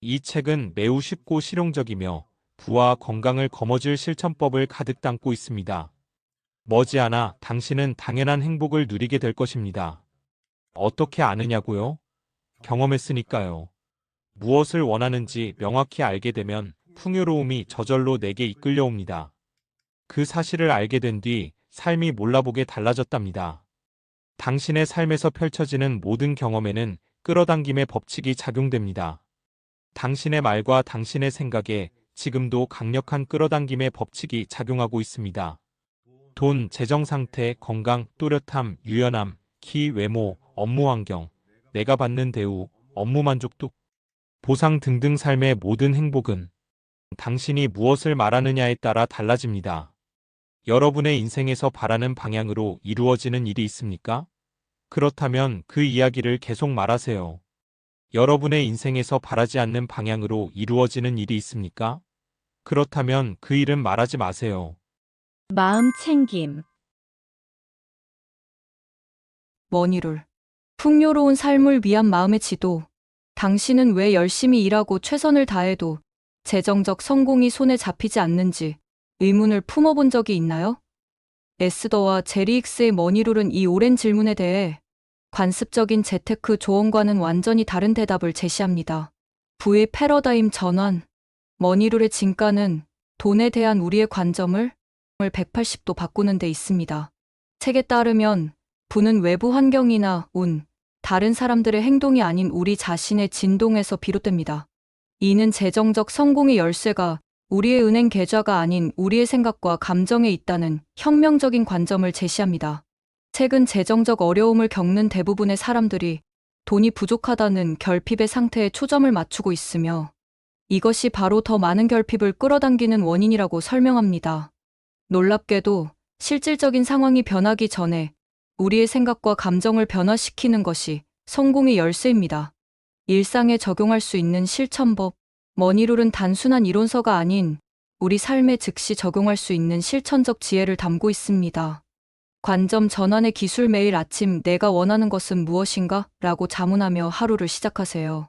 이 책은 매우 쉽고 실용적이며 부와 건강을 거머쥘 실천법을 가득 담고 있습니다. 머지않아 당신은 당연한 행복을 누리게 될 것입니다. 어떻게 아느냐고요? 경험했으니까요. 무엇을 원하는지 명확히 알게 되면 풍요로움이 저절로 내게 이끌려옵니다. 그 사실을 알게 된 뒤 삶이 몰라보게 달라졌답니다. 당신의 삶에서 펼쳐지는 모든 경험에는 끌어당김의 법칙이 작용됩니다. 당신의 말과 당신의 생각에 지금도 강력한 끌어당김의 법칙이 작용하고 있습니다. 돈, 재정 상태, 건강, 또렷함, 유연함, 키, 외모, 업무 환경, 내가 받는 대우, 업무 만족도, 보상 등등 삶의 모든 행복은 당신이 무엇을 말하느냐에 따라 달라집니다. 여러분의 인생에서 바라는 방향으로 이루어지는 일이 있습니까? 그렇다면 그 이야기를 계속 말하세요. 여러분의 인생에서 바라지 않는 방향으로 이루어지는 일이 있습니까? 그렇다면 그 일은 말하지 마세요. 마음 챙김. 머니룰. 풍요로운 삶을 위한 마음의 지도. 당신은 왜 열심히 일하고 최선을 다해도 재정적 성공이 손에 잡히지 않는지 의문을 품어본 적이 있나요? 에스더와 제리익스의 머니룰은 이 오랜 질문에 대해 관습적인 재테크 조언과는 완전히 다른 대답을 제시합니다. 부의 패러다임 전환. 머니룰의 진가는 돈에 대한 우리의 관점을 180도 바꾸는 데 있습니다. 책에 따르면 부는 외부 환경이나 운, 다른 사람들의 행동이 아닌 우리 자신의 진동에서 비롯됩니다. 이는 재정적 성공의 열쇠가 우리의 은행 계좌가 아닌 우리의 생각과 감정에 있다는 혁명적인 관점을 제시합니다. 최근 재정적 어려움을 겪는 대부분의 사람들이 돈이 부족하다는 결핍의 상태에 초점을 맞추고 있으며 이것이 바로 더 많은 결핍을 끌어당기는 원인이라고 설명합니다. 놀랍게도 실질적인 상황이 변하기 전에 우리의 생각과 감정을 변화시키는 것이 성공의 열쇠입니다. 일상에 적용할 수 있는 실천법. 머니룰은 단순한 이론서가 아닌 우리 삶에 즉시 적용할 수 있는 실천적 지혜를 담고 있습니다. 관점 전환의 기술. 매일 아침 내가 원하는 것은 무엇인가? 라고 자문하며 하루를 시작하세요.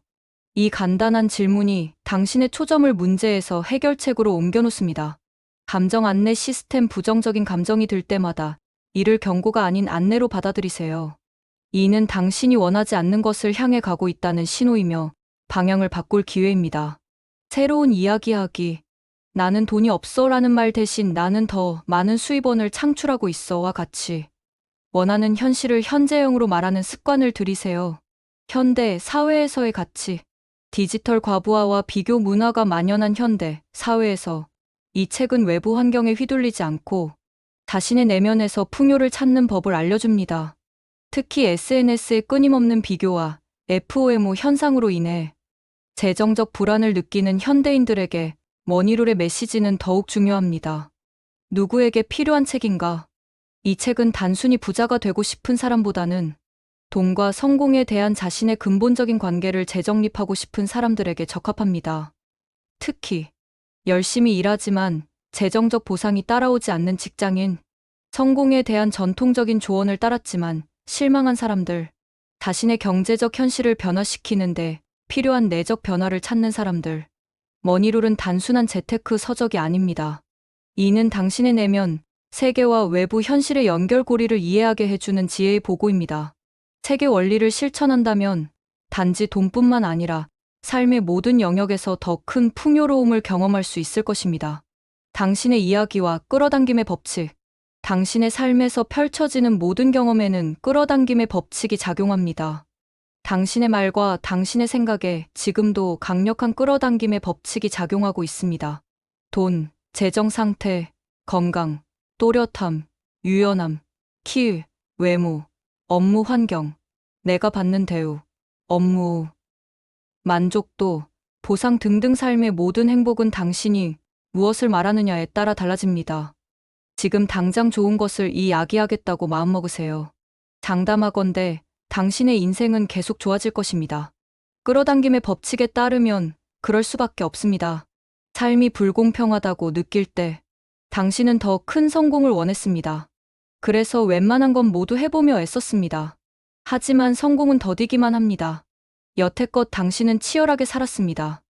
이 간단한 질문이 당신의 초점을 문제에서 해결책으로 옮겨놓습니다. 감정 안내 시스템. 부정적인 감정이 들 때마다 이를 경고가 아닌 안내로 받아들이세요. 이는 당신이 원하지 않는 것을 향해 가고 있다는 신호이며 방향을 바꿀 기회입니다. 새로운 이야기하기. 나는 돈이 없어 라는 말 대신 나는 더 많은 수입원을 창출하고 있어와 같이 원하는 현실을 현재형으로 말하는 습관을 들이세요. 현대 사회에서의 가치. 디지털 과부하와 비교 문화가 만연한 현대 사회에서 이 책은 외부 환경에 휘둘리지 않고 자신의 내면에서 풍요를 찾는 법을 알려줍니다. 특히 SNS의 끊임없는 비교와 FOMO 현상으로 인해 재정적 불안을 느끼는 현대인들에게 머니룰의 메시지는 더욱 중요합니다. 누구에게 필요한 책인가? 이 책은 단순히 부자가 되고 싶은 사람보다는 돈과 성공에 대한 자신의 근본적인 관계를 재정립하고 싶은 사람들에게 적합합니다. 특히 열심히 일하지만 재정적 보상이 따라오지 않는 직장인, 성공에 대한 전통적인 조언을 따랐지만 실망한 사람들, 자신의 경제적 현실을 변화시키는데 필요한 내적 변화를 찾는 사람들. 머니룰은 단순한 재테크 서적이 아닙니다. 이는 당신의 내면, 세계와 외부 현실의 연결고리를 이해하게 해주는 지혜의 보고입니다. 책의 원리를 실천한다면 단지 돈뿐만 아니라 삶의 모든 영역에서 더 큰 풍요로움을 경험할 수 있을 것입니다. 당신의 이야기와 끌어당김의 법칙. 당신의 삶에서 펼쳐지는 모든 경험에는 끌어당김의 법칙이 작용합니다. 당신의 말과 당신의 생각에 지금도 강력한 끌어당김의 법칙이 작용하고 있습니다. 돈, 재정 상태, 건강, 또렷함, 유연함, 키, 외모, 업무 환경, 내가 받는 대우, 업무 만족도, 보상 등등 삶의 모든 행복은 당신이 무엇을 말하느냐에 따라 달라집니다. 지금 당장 좋은 것을 이야기하겠다고 마음먹으세요. 장담하건대 당신의 인생은 계속 좋아질 것입니다. 끌어당김의 법칙에 따르면 그럴 수밖에 없습니다. 삶이 불공평하다고 느낄 때 당신은 더 큰 성공을 원했습니다. 그래서 웬만한 건 모두 해보며 애썼습니다. 하지만 성공은 더디기만 합니다. 여태껏 당신은 치열하게 살았습니다.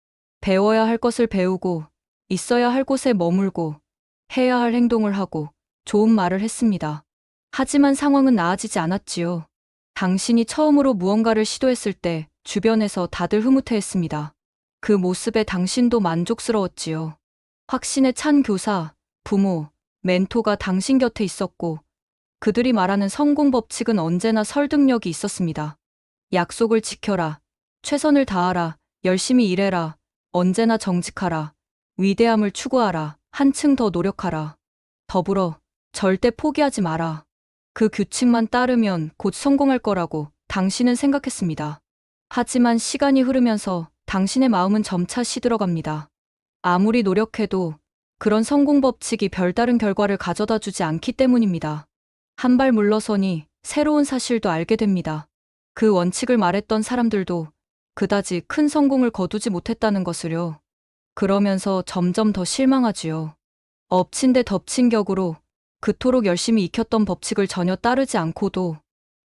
배워야 할 것을 배우고, 있어야 할 곳에 머물고, 해야 할 행동을 하고, 좋은 말을 했습니다. 하지만 상황은 나아지지 않았지요. 당신이 처음으로 무언가를 시도했을 때 주변에서 다들 흐뭇해했습니다. 그 모습에 당신도 만족스러웠지요. 확신에 찬 교사, 부모, 멘토가 당신 곁에 있었고, 그들이 말하는 성공 법칙은 언제나 설득력이 있었습니다. 약속을 지켜라, 최선을 다하라, 열심히 일해라, 언제나 정직하라, 위대함을 추구하라, 한층 더 노력하라. 더불어 절대 포기하지 마라. 그 규칙만 따르면 곧 성공할 거라고 당신은 생각했습니다. 하지만 시간이 흐르면서 당신의 마음은 점차 시들어갑니다. 아무리 노력해도 그런 성공 법칙이 별다른 결과를 가져다 주지 않기 때문입니다. 한 발 물러서니 새로운 사실도 알게 됩니다. 그 원칙을 말했던 사람들도 그다지 큰 성공을 거두지 못했다는 것을요. 그러면서 점점 더 실망하지요. 엎친 데 덮친 격으로 그토록 열심히 익혔던 법칙을 전혀 따르지 않고도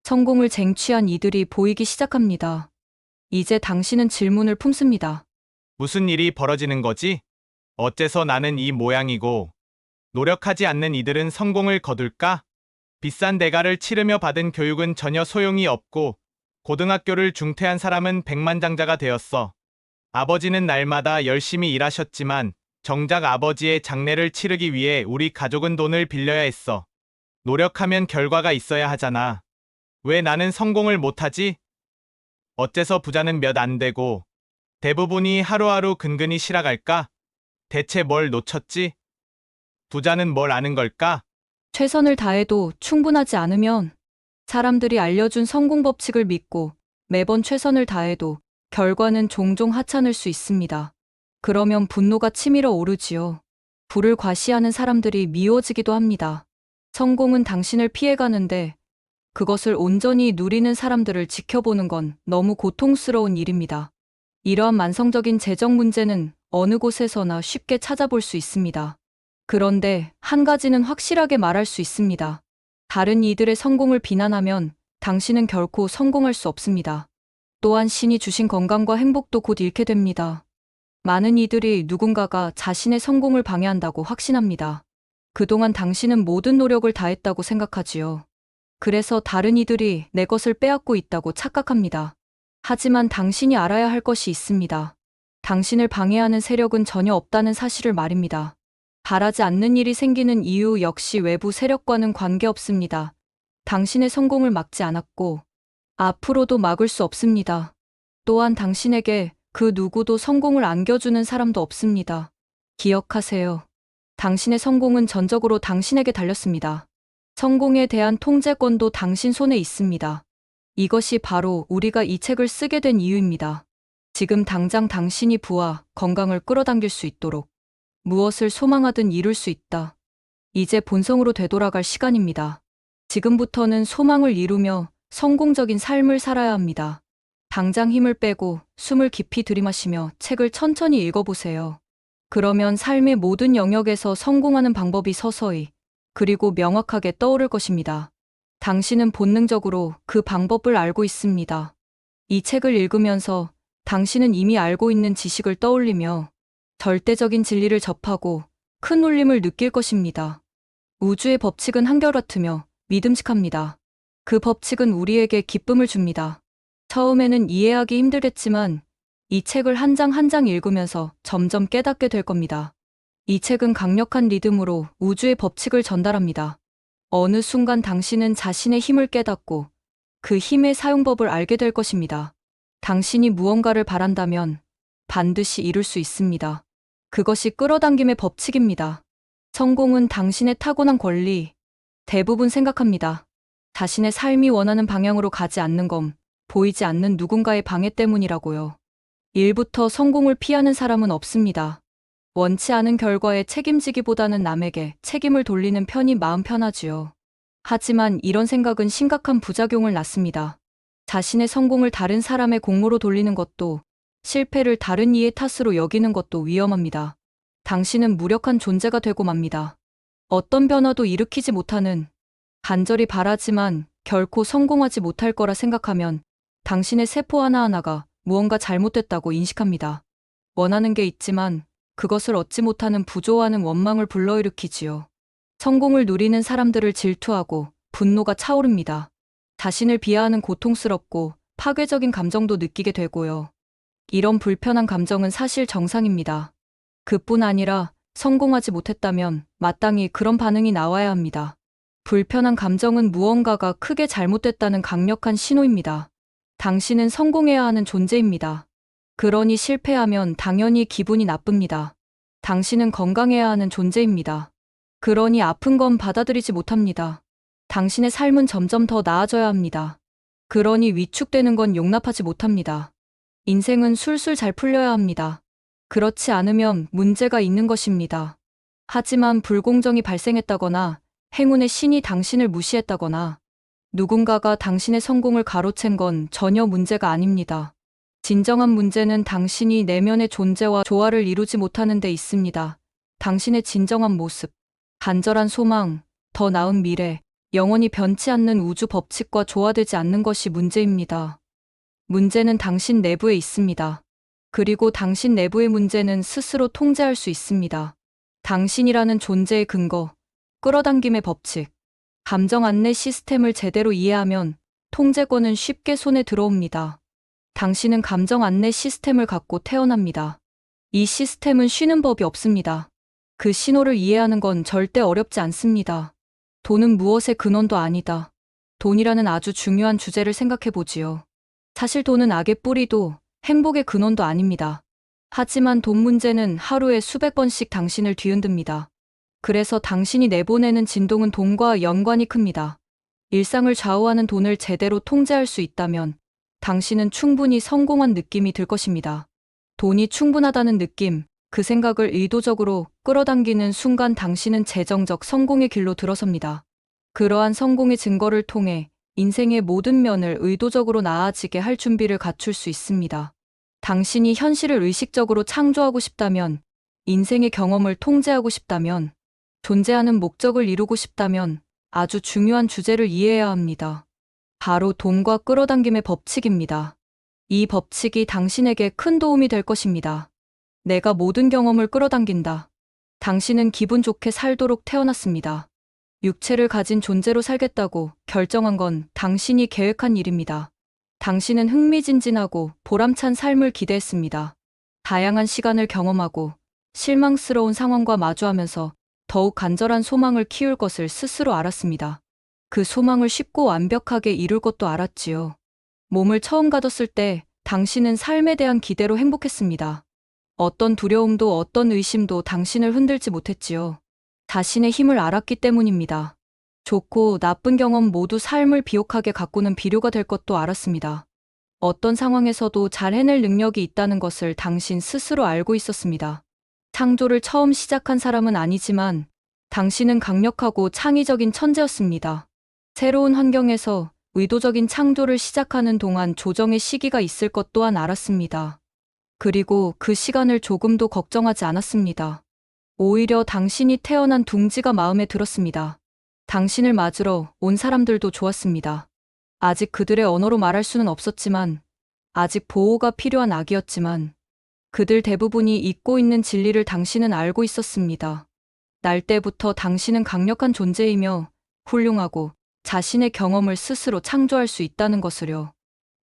성공을 쟁취한 이들이 보이기 시작합니다. 이제 당신은 질문을 품습니다. 무슨 일이 벌어지는 거지? 어째서 나는 이 모양이고, 노력하지 않는 이들은 성공을 거둘까? 비싼 대가를 치르며 받은 교육은 전혀 소용이 없고, 고등학교를 중퇴한 사람은 백만장자가 되었어. 아버지는 날마다 열심히 일하셨지만, 정작 아버지의 장례를 치르기 위해 우리 가족은 돈을 빌려야 했어. 노력하면 결과가 있어야 하잖아. 왜 나는 성공을 못하지? 어째서 부자는 몇 안 되고, 대부분이 하루하루 근근히 실어갈까? 대체 뭘 놓쳤지? 부자는 뭘 아는 걸까? 최선을 다해도 충분하지 않으면 사람들이 알려준 성공 법칙을 믿고 매번 최선을 다해도 결과는 종종 하찮을 수 있습니다. 그러면 분노가 치밀어 오르지요. 부를 과시하는 사람들이 미워지기도 합니다. 성공은 당신을 피해가는데 그것을 온전히 누리는 사람들을 지켜보는 건 너무 고통스러운 일입니다. 이러한 만성적인 재정 문제는 어느 곳에서나 쉽게 찾아볼 수 있습니다. 그런데 한 가지는 확실하게 말할 수 있습니다. 다른 이들의 성공을 비난하면 당신은 결코 성공할 수 없습니다. 또한 신이 주신 건강과 행복도 곧 잃게 됩니다. 많은 이들이 누군가가 자신의 성공을 방해한다고 확신합니다. 그동안 당신은 모든 노력을 다했다고 생각하지요. 그래서 다른 이들이 내 것을 빼앗고 있다고 착각합니다. 하지만 당신이 알아야 할 것이 있습니다. 당신을 방해하는 세력은 전혀 없다는 사실을 말입니다. 바라지 않는 일이 생기는 이유 역시 외부 세력과는 관계없습니다. 당신의 성공을 막지 않았고 앞으로도 막을 수 없습니다. 또한 당신에게 그 누구도 성공을 안겨주는 사람도 없습니다. 기억하세요. 당신의 성공은 전적으로 당신에게 달렸습니다. 성공에 대한 통제권도 당신 손에 있습니다. 이것이 바로 우리가 이 책을 쓰게 된 이유입니다. 지금 당장 당신이 부와 건강을 끌어당길 수 있도록 무엇을 소망하든 이룰 수 있다. 이제 본성으로 되돌아갈 시간입니다. 지금부터는 소망을 이루며 성공적인 삶을 살아야 합니다. 당장 힘을 빼고 숨을 깊이 들이마시며 책을 천천히 읽어보세요. 그러면 삶의 모든 영역에서 성공하는 방법이 서서히 그리고 명확하게 떠오를 것입니다. 당신은 본능적으로 그 방법을 알고 있습니다. 이 책을 읽으면서 당신은 이미 알고 있는 지식을 떠올리며 절대적인 진리를 접하고 큰 울림을 느낄 것입니다. 우주의 법칙은 한결같으며 믿음직합니다. 그 법칙은 우리에게 기쁨을 줍니다. 처음에는 이해하기 힘들겠지만 이 책을 한 장 한 장 읽으면서 점점 깨닫게 될 겁니다. 이 책은 강력한 리듬으로 우주의 법칙을 전달합니다. 어느 순간 당신은 자신의 힘을 깨닫고 그 힘의 사용법을 알게 될 것입니다. 당신이 무언가를 바란다면 반드시 이룰 수 있습니다. 그것이 끌어당김의 법칙입니다. 성공은 당신의 타고난 권리. 대부분 생각합니다. 자신의 삶이 원하는 방향으로 가지 않는 건 보이지 않는 누군가의 방해 때문이라고요. 일부터 성공을 피하는 사람은 없습니다. 원치 않은 결과에 책임지기보다는 남에게 책임을 돌리는 편이 마음 편하지요. 하지만 이런 생각은 심각한 부작용을 낳습니다. 자신의 성공을 다른 사람의 공로로 돌리는 것도 실패를 다른 이의 탓으로 여기는 것도 위험합니다. 당신은 무력한 존재가 되고 맙니다. 어떤 변화도 일으키지 못하는, 간절히 바라지만 결코 성공하지 못할 거라 생각하면 당신의 세포 하나하나가 무언가 잘못됐다고 인식합니다. 원하는 게 있지만 그것을 얻지 못하는 부조화는 원망을 불러일으키지요. 성공을 누리는 사람들을 질투하고 분노가 차오릅니다. 자신을 비하하는 고통스럽고 파괴적인 감정도 느끼게 되고요. 이런 불편한 감정은 사실 정상입니다. 그뿐 아니라 성공하지 못했다면 마땅히 그런 반응이 나와야 합니다. 불편한 감정은 무언가가 크게 잘못됐다는 강력한 신호입니다. 당신은 성공해야 하는 존재입니다. 그러니 실패하면 당연히 기분이 나쁩니다. 당신은 건강해야 하는 존재입니다. 그러니 아픈 건 받아들이지 못합니다. 당신의 삶은 점점 더 나아져야 합니다. 그러니 위축되는 건 용납하지 못합니다. 인생은 술술 잘 풀려야 합니다. 그렇지 않으면 문제가 있는 것입니다. 하지만 불공정이 발생했다거나 행운의 신이 당신을 무시했다거나 누군가가 당신의 성공을 가로챈 건 전혀 문제가 아닙니다. 진정한 문제는 당신이 내면의 존재와 조화를 이루지 못하는 데 있습니다. 당신의 진정한 모습, 간절한 소망, 더 나은 미래, 영원히 변치 않는 우주 법칙과 조화되지 않는 것이 문제입니다. 문제는 당신 내부에 있습니다. 그리고 당신 내부의 문제는 스스로 통제할 수 있습니다. 당신이라는 존재의 근거, 끌어당김의 법칙, 감정 안내 시스템을 제대로 이해하면 통제권은 쉽게 손에 들어옵니다. 당신은 감정 안내 시스템을 갖고 태어납니다. 이 시스템은 쉬는 법이 없습니다. 그 신호를 이해하는 건 절대 어렵지 않습니다. 돈은 무엇의 근원도 아니다. 돈이라는 아주 중요한 주제를 생각해 보지요. 사실 돈은 악의 뿌리도 행복의 근원도 아닙니다. 하지만 돈 문제는 하루에 수백 번씩 당신을 뒤흔듭니다. 그래서 당신이 내보내는 진동은 돈과 연관이 큽니다. 일상을 좌우하는 돈을 제대로 통제할 수 있다면 당신은 충분히 성공한 느낌이 들 것입니다. 돈이 충분하다는 느낌, 그 생각을 의도적으로 끌어당기는 순간 당신은 재정적 성공의 길로 들어섭니다. 그러한 성공의 증거를 통해 인생의 모든 면을 의도적으로 나아지게 할 준비를 갖출 수 있습니다. 당신이 현실을 의식적으로 창조하고 싶다면, 인생의 경험을 통제하고 싶다면, 존재하는 목적을 이루고 싶다면 아주 중요한 주제를 이해해야 합니다. 바로 돈과 끌어당김의 법칙입니다. 이 법칙이 당신에게 큰 도움이 될 것입니다. 내가 모든 경험을 끌어당긴다. 당신은 기분 좋게 살도록 태어났습니다. 육체를 가진 존재로 살겠다고 결정한 건 당신이 계획한 일입니다. 당신은 흥미진진하고 보람찬 삶을 기대했습니다. 다양한 시간을 경험하고 실망스러운 상황과 마주하면서 더욱 간절한 소망을 키울 것을 스스로 알았습니다. 그 소망을 쉽고 완벽하게 이룰 것도 알았지요. 몸을 처음 가졌을 때 당신은 삶에 대한 기대로 행복했습니다. 어떤 두려움도 어떤 의심도 당신을 흔들지 못했지요. 자신의 힘을 알았기 때문입니다. 좋고 나쁜 경험 모두 삶을 비옥하게 가꾸는 비료가 될 것도 알았습니다. 어떤 상황에서도 잘 해낼 능력이 있다는 것을 당신 스스로 알고 있었습니다. 창조를 처음 시작한 사람은 아니지만 당신은 강력하고 창의적인 천재였습니다. 새로운 환경에서 의도적인 창조를 시작하는 동안 조정의 시기가 있을 것 또한 알았습니다. 그리고 그 시간을 조금도 걱정하지 않았습니다. 오히려 당신이 태어난 둥지가 마음에 들었습니다. 당신을 맞으러 온 사람들도 좋았습니다. 아직 그들의 언어로 말할 수는 없었지만, 아직 보호가 필요한 아기였지만, 그들 대부분이 잊고 있는 진리를 당신은 알고 있었습니다. 날 때부터 당신은 강력한 존재이며 훌륭하고 자신의 경험을 스스로 창조할 수 있다는 것을요.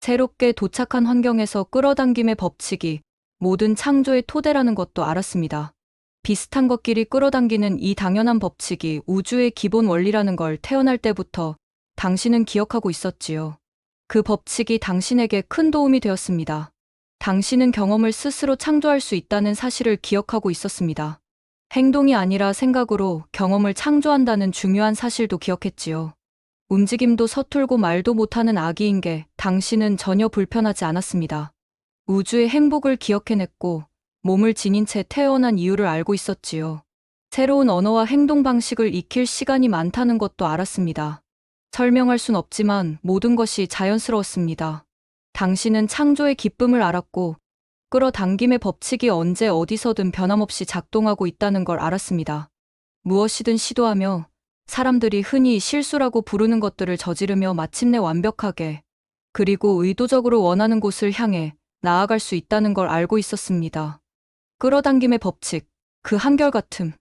새롭게 도착한 환경에서 끌어당김의 법칙이 모든 창조의 토대라는 것도 알았습니다. 비슷한 것끼리 끌어당기는 이 당연한 법칙이 우주의 기본 원리라는 걸 태어날 때부터 당신은 기억하고 있었지요. 그 법칙이 당신에게 큰 도움이 되었습니다. 당신은 경험을 스스로 창조할 수 있다는 사실을 기억하고 있었습니다. 행동이 아니라 생각으로 경험을 창조한다는 중요한 사실도 기억했지요. 움직임도 서툴고 말도 못하는 아기인 게 당신은 전혀 불편하지 않았습니다. 우주의 행복을 기억해냈고 몸을 지닌 채 태어난 이유를 알고 있었지요. 새로운 언어와 행동 방식을 익힐 시간이 많다는 것도 알았습니다. 설명할 순 없지만 모든 것이 자연스러웠습니다. 당신은 창조의 기쁨을 알았고 끌어당김의 법칙이 언제 어디서든 변함없이 작동하고 있다는 걸 알았습니다. 무엇이든 시도하며 사람들이 흔히 실수라고 부르는 것들을 저지르며 마침내 완벽하게 그리고 의도적으로 원하는 곳을 향해 나아갈 수 있다는 걸 알고 있었습니다. 끌어당김의 법칙, 그 한결같음.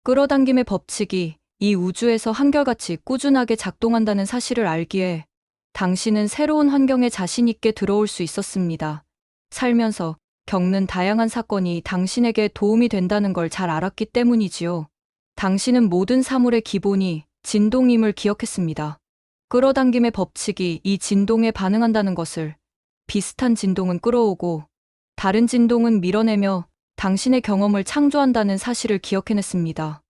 끌어당김의 법칙이 이 우주에서 한결같이 꾸준하게 작동한다는 사실을 알기에 당신은 새로운 환경에 자신 있게 들어올 수 있었습니다. 살면서 겪는 다양한 사건이 당신에게 도움이 된다는 걸 잘 알았기 때문이지요. 당신은 모든 사물의 기본이 진동임을 기억했습니다. 끌어당김의 법칙이 이 진동에 반응한다는 것을, 비슷한 진동은 끌어오고 다른 진동은 밀어내며 당신의 경험을 창조한다는 사실을 기억해냈습니다.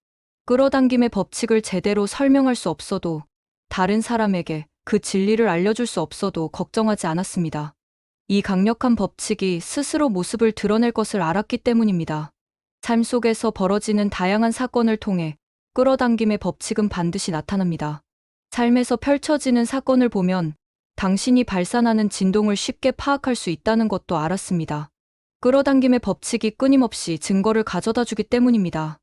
끌어당김의 법칙을 제대로 설명할 수 없어도, 다른 사람에게 그 진리를 알려줄 수 없어도 걱정하지 않았습니다. 이 강력한 법칙이 스스로 모습을 드러낼 것을 알았기 때문입니다. 삶 속에서 벌어지는 다양한 사건을 통해 끌어당김의 법칙은 반드시 나타납니다. 삶에서 펼쳐지는 사건을 보면 당신이 발산하는 진동을 쉽게 파악할 수 있다는 것도 알았습니다. 끌어당김의 법칙이 끊임없이 증거를 가져다 주기 때문입니다.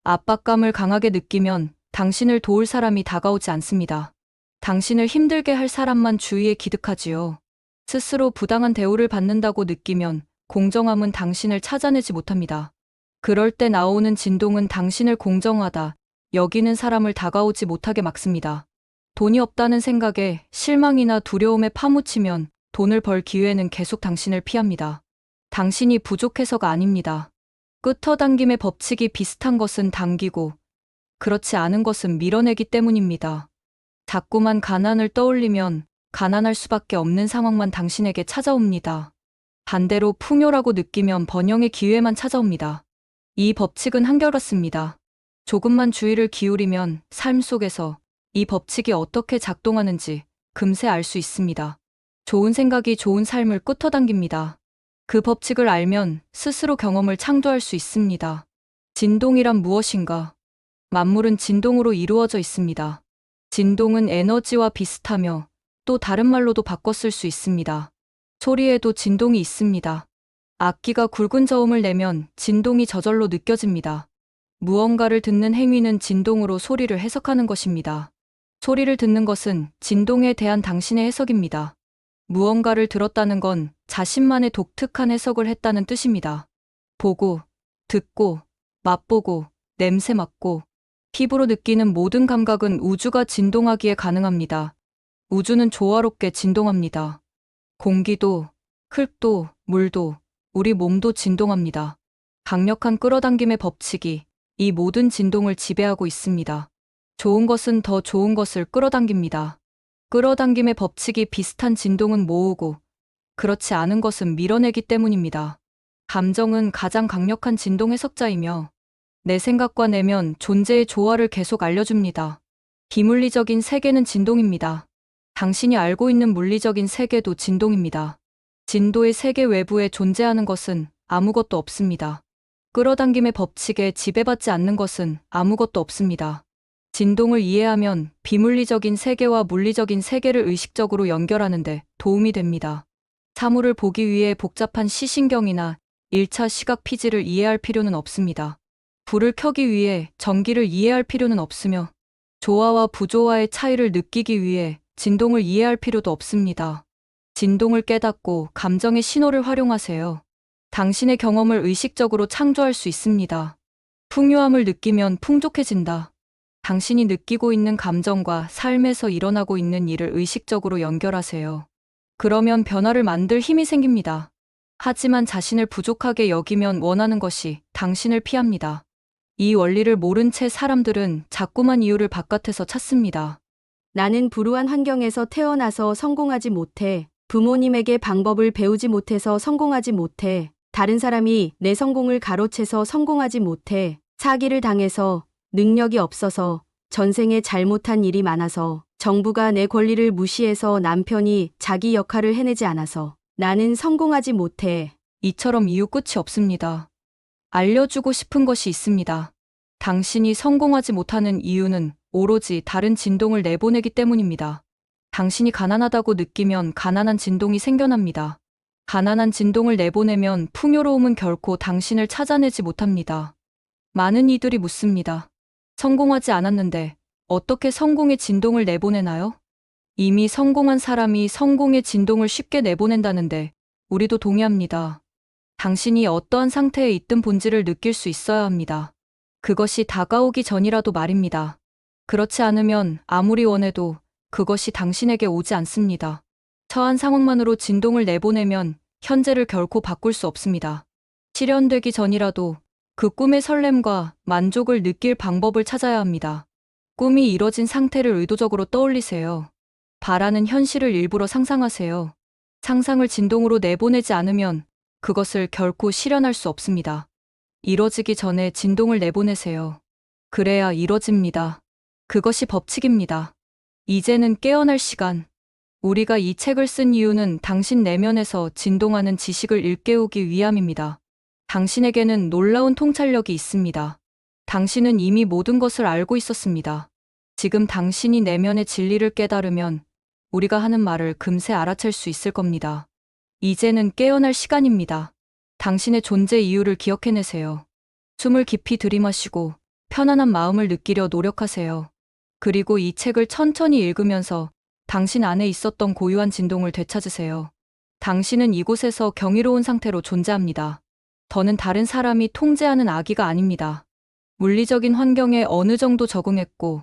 압박감을 강하게 느끼면 당신을 도울 사람이 다가오지 않습니다. 당신을 힘들게 할 사람만 주위에 기득하지요. 스스로 부당한 대우를 받는다고 느끼면 공정함은 당신을 찾아내지 못합니다. 그럴 때 나오는 진동은 당신을 공정하다 여기는 사람을 다가오지 못하게 막습니다. 돈이 없다는 생각에 실망이나 두려움에 파묻히면 돈을 벌 기회는 계속 당신을 피합니다. 당신이 부족해서가 아닙니다. 끌어당김의 법칙이 비슷한 것은 당기고 그렇지 않은 것은 밀어내기 때문입니다. 자꾸만 가난을 떠올리면 가난할 수밖에 없는 상황만 당신에게 찾아옵니다. 반대로 풍요라고 느끼면 번영의 기회만 찾아옵니다. 이 법칙은 한결같습니다. 조금만 주의를 기울이면 삶 속에서 이 법칙이 어떻게 작동하는지 금세 알 수 있습니다. 좋은 생각이 좋은 삶을 끌어당깁니다. 그 법칙을 알면 스스로 경험을 창조할 수 있습니다. 진동이란 무엇인가? 만물은 진동으로 이루어져 있습니다. 진동은 에너지와 비슷하며 또 다른 말로도 바꿔 쓸 수 있습니다. 소리에도 진동이 있습니다. 악기가 굵은 저음을 내면 진동이 저절로 느껴집니다. 무언가를 듣는 행위는 진동으로 소리를 해석하는 것입니다. 소리를 듣는 것은 진동에 대한 당신의 해석입니다. 무언가를 들었다는 건 자신만의 독특한 해석을 했다는 뜻입니다. 보고, 듣고, 맛보고, 냄새 맡고, 피부로 느끼는 모든 감각은 우주가 진동하기에 가능합니다. 우주는 조화롭게 진동합니다. 공기도, 흙도, 물도, 우리 몸도 진동합니다. 강력한 끌어당김의 법칙이 이 모든 진동을 지배하고 있습니다. 좋은 것은 더 좋은 것을 끌어당깁니다. 끌어당김의 법칙이 비슷한 진동은 모으고 그렇지 않은 것은 밀어내기 때문입니다. 감정은 가장 강력한 진동 해석자이며 내 생각과 내면 존재의 조화를 계속 알려줍니다. 비물리적인 세계는 진동입니다. 당신이 알고 있는 물리적인 세계도 진동입니다. 진도의 세계 외부에 존재하는 것은 아무것도 없습니다. 끌어당김의 법칙에 지배받지 않는 것은 아무것도 없습니다. 진동을 이해하면 비물리적인 세계와 물리적인 세계를 의식적으로 연결하는데 도움이 됩니다. 사물을 보기 위해 복잡한 시신경이나 1차 시각 피지를 이해할 필요는 없습니다. 불을 켜기 위해 전기를 이해할 필요는 없으며 조화와 부조화의 차이를 느끼기 위해 진동을 이해할 필요도 없습니다. 진동을 깨닫고 감정의 신호를 활용하세요. 당신의 경험을 의식적으로 창조할 수 있습니다. 풍요함을 느끼면 풍족해진다. 당신이 느끼고 있는 감정과 삶에서 일어나고 있는 일을 의식적으로 연결하세요. 그러면 변화를 만들 힘이 생깁니다. 하지만 자신을 부족하게 여기면 원하는 것이 당신을 피합니다. 이 원리를 모른 채 사람들은 자꾸만 이유를 바깥에서 찾습니다. 나는 불우한 환경에서 태어나서 성공하지 못해. 부모님에게 방법을 배우지 못해서 성공하지 못해. 다른 사람이 내 성공을 가로채서 성공하지 못해. 사기를 당해서, 능력이 없어서, 전생에 잘못한 일이 많아서, 정부가 내 권리를 무시해서 남편이 자기 역할을 해내지 않아서 나는 성공하지 못해. 이처럼 이유 끝이 없습니다. 알려주고 싶은 것이 있습니다. 당신이 성공하지 못하는 이유는 오로지 다른 진동을 내보내기 때문입니다. 당신이 가난하다고 느끼면 가난한 진동이 생겨납니다. 가난한 진동을 내보내면 풍요로움은 결코 당신을 찾아내지 못합니다. 많은 이들이 묻습니다. 성공하지 않았는데 어떻게 성공의 진동을 내보내나요? 이미 성공한 사람이 성공의 진동을 쉽게 내보낸다는데 우리도 동의합니다. 당신이 어떠한 상태에 있든 본질을 느낄 수 있어야 합니다. 그것이 다가오기 전이라도 말입니다. 그렇지 않으면 아무리 원해도 그것이 당신에게 오지 않습니다. 처한 상황만으로 진동을 내보내면 현재를 결코 바꿀 수 없습니다. 실현되기 전이라도 그 꿈의 설렘과 만족을 느낄 방법을 찾아야 합니다. 꿈이 이뤄진 상태를 의도적으로 떠올리세요. 바라는 현실을 일부러 상상하세요. 상상을 진동으로 내보내지 않으면 그것을 결코 실현할 수 없습니다. 이뤄지기 전에 진동을 내보내세요. 그래야 이뤄집니다. 그것이 법칙입니다. 이제는 깨어날 시간. 우리가 이 책을 쓴 이유는 당신 내면에서 진동하는 지식을 일깨우기 위함입니다. 당신에게는 놀라운 통찰력이 있습니다. 당신은 이미 모든 것을 알고 있었습니다. 지금 당신이 내면의 진리를 깨달으면 우리가 하는 말을 금세 알아챌 수 있을 겁니다. 이제는 깨어날 시간입니다. 당신의 존재 이유를 기억해내세요. 숨을 깊이 들이마시고 편안한 마음을 느끼려 노력하세요. 그리고 이 책을 천천히 읽으면서 당신 안에 있었던 고유한 진동을 되찾으세요. 당신은 이곳에서 경이로운 상태로 존재합니다. 더는 다른 사람이 통제하는 아기가 아닙니다. 물리적인 환경에 어느 정도 적응했고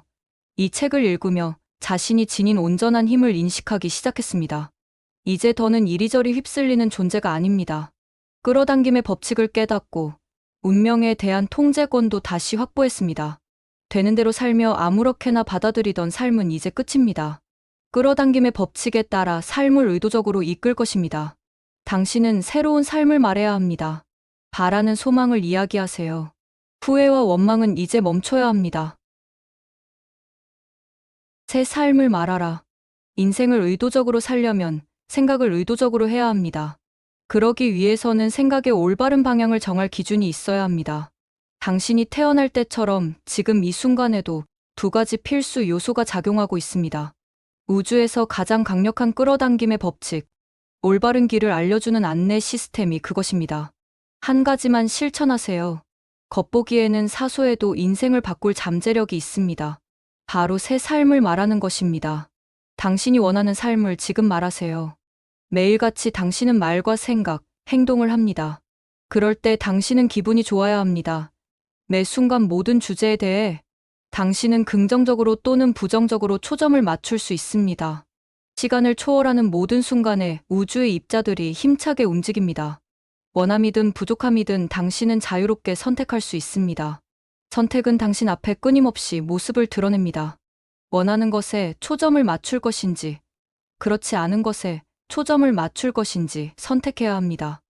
이 책을 읽으며 자신이 지닌 온전한 힘을 인식하기 시작했습니다. 이제 더는 이리저리 휩쓸리는 존재가 아닙니다. 끌어당김의 법칙을 깨닫고 운명에 대한 통제권도 다시 확보했습니다. 되는 대로 살며 아무렇게나 받아들이던 삶은 이제 끝입니다. 끌어당김의 법칙에 따라 삶을 의도적으로 이끌 것입니다. 당신은 새로운 삶을 말해야 합니다. 바라는 소망을 이야기하세요. 후회와 원망은 이제 멈춰야 합니다. 새 삶을 말하라. 인생을 의도적으로 살려면 생각을 의도적으로 해야 합니다. 그러기 위해서는 생각의 올바른 방향을 정할 기준이 있어야 합니다. 당신이 태어날 때처럼 지금 이 순간에도 두 가지 필수 요소가 작용하고 있습니다. 우주에서 가장 강력한 끌어당김의 법칙, 올바른 길을 알려주는 안내 시스템이 그것입니다. 한 가지만 실천하세요. 겉보기에는 사소해도 인생을 바꿀 잠재력이 있습니다. 바로 새 삶을 말하는 것입니다. 당신이 원하는 삶을 지금 말하세요. 매일같이 당신은 말과 생각, 행동을 합니다. 그럴 때 당신은 기분이 좋아야 합니다. 매 순간 모든 주제에 대해 당신은 긍정적으로 또는 부정적으로 초점을 맞출 수 있습니다. 시간을 초월하는 모든 순간에 우주의 입자들이 힘차게 움직입니다. 원함이든 부족함이든 당신은 자유롭게 선택할 수 있습니다. 선택은 당신 앞에 끊임없이 모습을 드러냅니다. 원하는 것에 초점을 맞출 것인지, 그렇지 않은 것에 초점을 맞출 것인지 선택해야 합니다.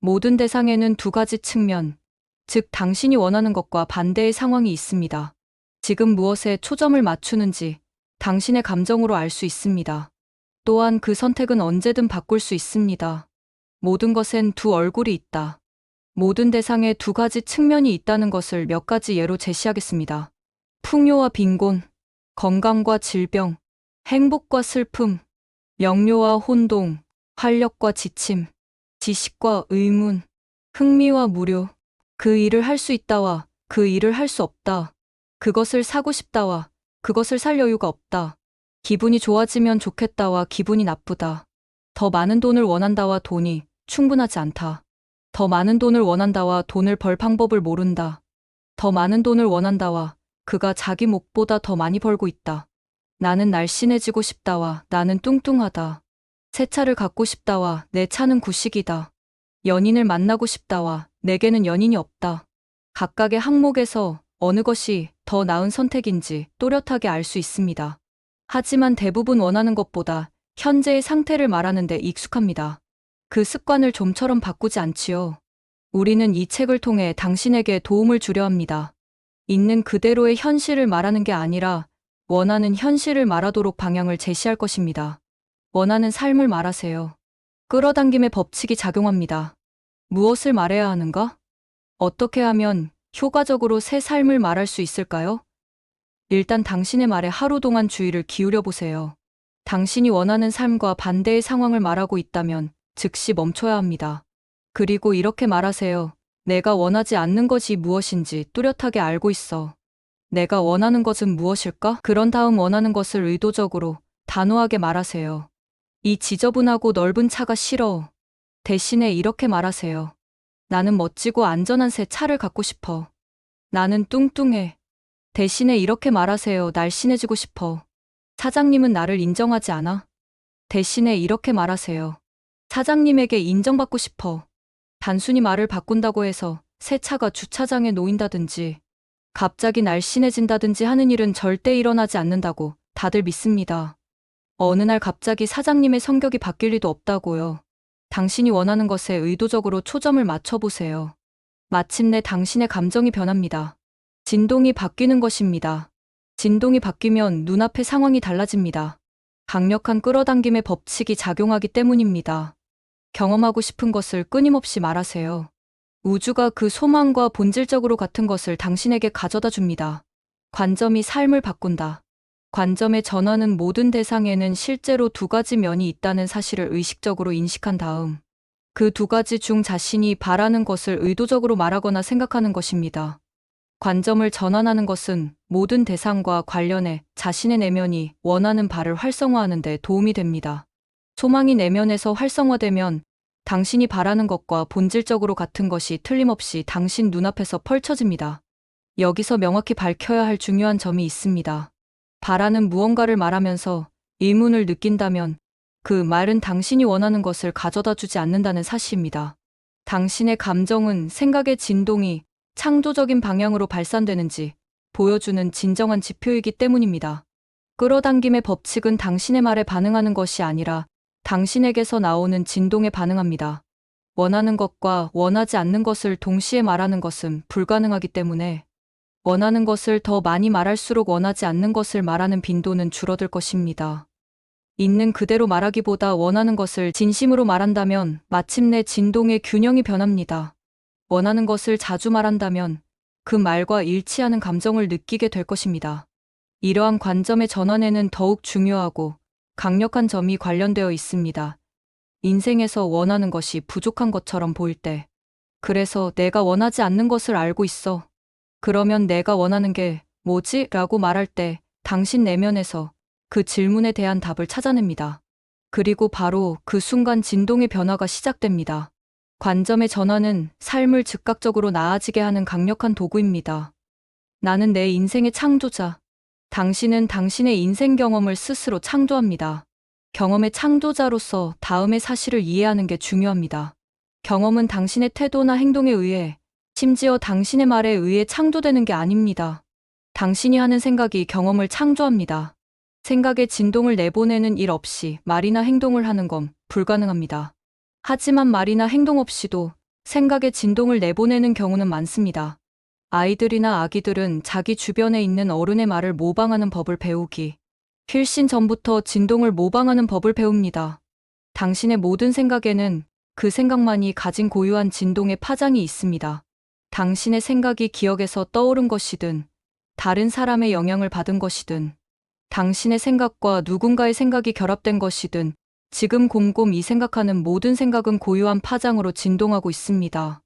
모든 대상에는 두 가지 측면, 즉 당신이 원하는 것과 반대의 상황이 있습니다. 지금 무엇에 초점을 맞추는지 당신의 감정으로 알 수 있습니다. 또한 그 선택은 언제든 바꿀 수 있습니다. 모든 것엔 두 얼굴이 있다. 모든 대상에 두 가지 측면이 있다는 것을 몇 가지 예로 제시하겠습니다. 풍요와 빈곤, 건강과 질병, 행복과 슬픔, 명료와 혼동, 활력과 지침, 지식과 의문, 흥미와 무료, 그 일을 할 수 있다와 그 일을 할 수 없다. 그것을 사고 싶다와 그것을 살 여유가 없다. 기분이 좋아지면 좋겠다와 기분이 나쁘다. 더 많은 돈을 원한다와 돈이 충분하지 않다. 더 많은 돈을 원한다와 돈을 벌 방법을 모른다. 더 많은 돈을 원한다와 그가 자기 목보다 더 많이 벌고 있다. 나는 날씬해지고 싶다와 나는 뚱뚱하다. 새 차를 갖고 싶다와 내 차는 구식이다. 연인을 만나고 싶다와 내게는 연인이 없다. 각각의 항목에서 어느 것이 더 나은 선택인지 또렷하게 알 수 있습니다. 하지만 대부분 원하는 것보다 현재의 상태를 말하는 데 익숙합니다. 그 습관을 좀처럼 바꾸지 않지요. 우리는 이 책을 통해 당신에게 도움을 주려 합니다. 있는 그대로의 현실을 말하는 게 아니라 원하는 현실을 말하도록 방향을 제시할 것입니다. 원하는 삶을 말하세요. 끌어당김의 법칙이 작용합니다. 무엇을 말해야 하는가? 어떻게 하면 효과적으로 새 삶을 말할 수 있을까요? 일단 당신의 말에 하루 동안 주의를 기울여 보세요. 당신이 원하는 삶과 반대의 상황을 말하고 있다면 즉시 멈춰야 합니다. 그리고 이렇게 말하세요. 내가 원하지 않는 것이 무엇인지 뚜렷하게 알고 있어. 내가 원하는 것은 무엇일까? 그런 다음 원하는 것을 의도적으로 단호하게 말하세요. 이 지저분하고 넓은 차가 싫어. 대신에 이렇게 말하세요. 나는 멋지고 안전한 새 차를 갖고 싶어. 나는 뚱뚱해. 대신에 이렇게 말하세요. 날씬해지고 싶어. 사장님은 나를 인정하지 않아. 대신에 이렇게 말하세요. 사장님에게 인정받고 싶어. 단순히 말을 바꾼다고 해서 새 차가 주차장에 놓인다든지 갑자기 날씬해진다든지 하는 일은 절대 일어나지 않는다고 다들 믿습니다. 어느 날 갑자기 사장님의 성격이 바뀔 리도 없다고요. 당신이 원하는 것에 의도적으로 초점을 맞춰보세요. 마침내 당신의 감정이 변합니다. 진동이 바뀌는 것입니다. 진동이 바뀌면 눈앞의 상황이 달라집니다. 강력한 끌어당김의 법칙이 작용하기 때문입니다. 경험하고 싶은 것을 끊임없이 말하세요. 우주가 그 소망과 본질적으로 같은 것을 당신에게 가져다 줍니다. 관점이 삶을 바꾼다. 관점의 전환은 모든 대상에는 실제로 두 가지 면이 있다는 사실을 의식적으로 인식한 다음 그 두 가지 중 자신이 바라는 것을 의도적으로 말하거나 생각하는 것입니다. 관점을 전환하는 것은 모든 대상과 관련해 자신의 내면이 원하는 바를 활성화하는 데 도움이 됩니다. 소망이 내면에서 활성화되면 당신이 바라는 것과 본질적으로 같은 것이 틀림없이 당신 눈앞에서 펼쳐집니다. 여기서 명확히 밝혀야 할 중요한 점이 있습니다. 바라는 무언가를 말하면서 의문을 느낀다면 그 말은 당신이 원하는 것을 가져다 주지 않는다는 사실입니다. 당신의 감정은 생각의 진동이 창조적인 방향으로 발산되는지 보여주는 진정한 지표이기 때문입니다. 끌어당김의 법칙은 당신의 말에 반응하는 것이 아니라 당신에게서 나오는 진동에 반응합니다. 원하는 것과 원하지 않는 것을 동시에 말하는 것은 불가능하기 때문에 원하는 것을 더 많이 말할수록 원하지 않는 것을 말하는 빈도는 줄어들 것입니다. 있는 그대로 말하기보다 원하는 것을 진심으로 말한다면 마침내 진동의 균형이 변합니다. 원하는 것을 자주 말한다면 그 말과 일치하는 감정을 느끼게 될 것입니다. 이러한 관점의 전환에는 더욱 중요하고 강력한 점이 관련되어 있습니다. 인생에서 원하는 것이 부족한 것처럼 보일 때, 그래서 내가 원하지 않는 것을 알고 있어. 그러면 내가 원하는 게 뭐지? 라고 말할 때 당신 내면에서 그 질문에 대한 답을 찾아냅니다. 그리고 바로 그 순간 진동의 변화가 시작됩니다. 관점의 전환은 삶을 즉각적으로 나아지게 하는 강력한 도구입니다. 나는 내 인생의 창조자. 당신은 당신의 인생 경험을 스스로 창조합니다. 경험의 창조자로서 다음의 사실을 이해하는 게 중요합니다. 경험은 당신의 태도나 행동에 의해, 심지어 당신의 말에 의해 창조되는 게 아닙니다. 당신이 하는 생각이 경험을 창조합니다. 생각의 진동을 내보내는 일 없이 말이나 행동을 하는 건 불가능합니다. 하지만 말이나 행동 없이도 생각의 진동을 내보내는 경우는 많습니다. 아이들이나 아기들은 자기 주변에 있는 어른의 말을 모방하는 법을 배우기 훨씬 전부터 진동을 모방하는 법을 배웁니다. 당신의 모든 생각에는 그 생각만이 가진 고유한 진동의 파장이 있습니다. 당신의 생각이 기억에서 떠오른 것이든 다른 사람의 영향을 받은 것이든 당신의 생각과 누군가의 생각이 결합된 것이든 지금 곰곰이 생각하는 모든 생각은 고유한 파장으로 진동하고 있습니다.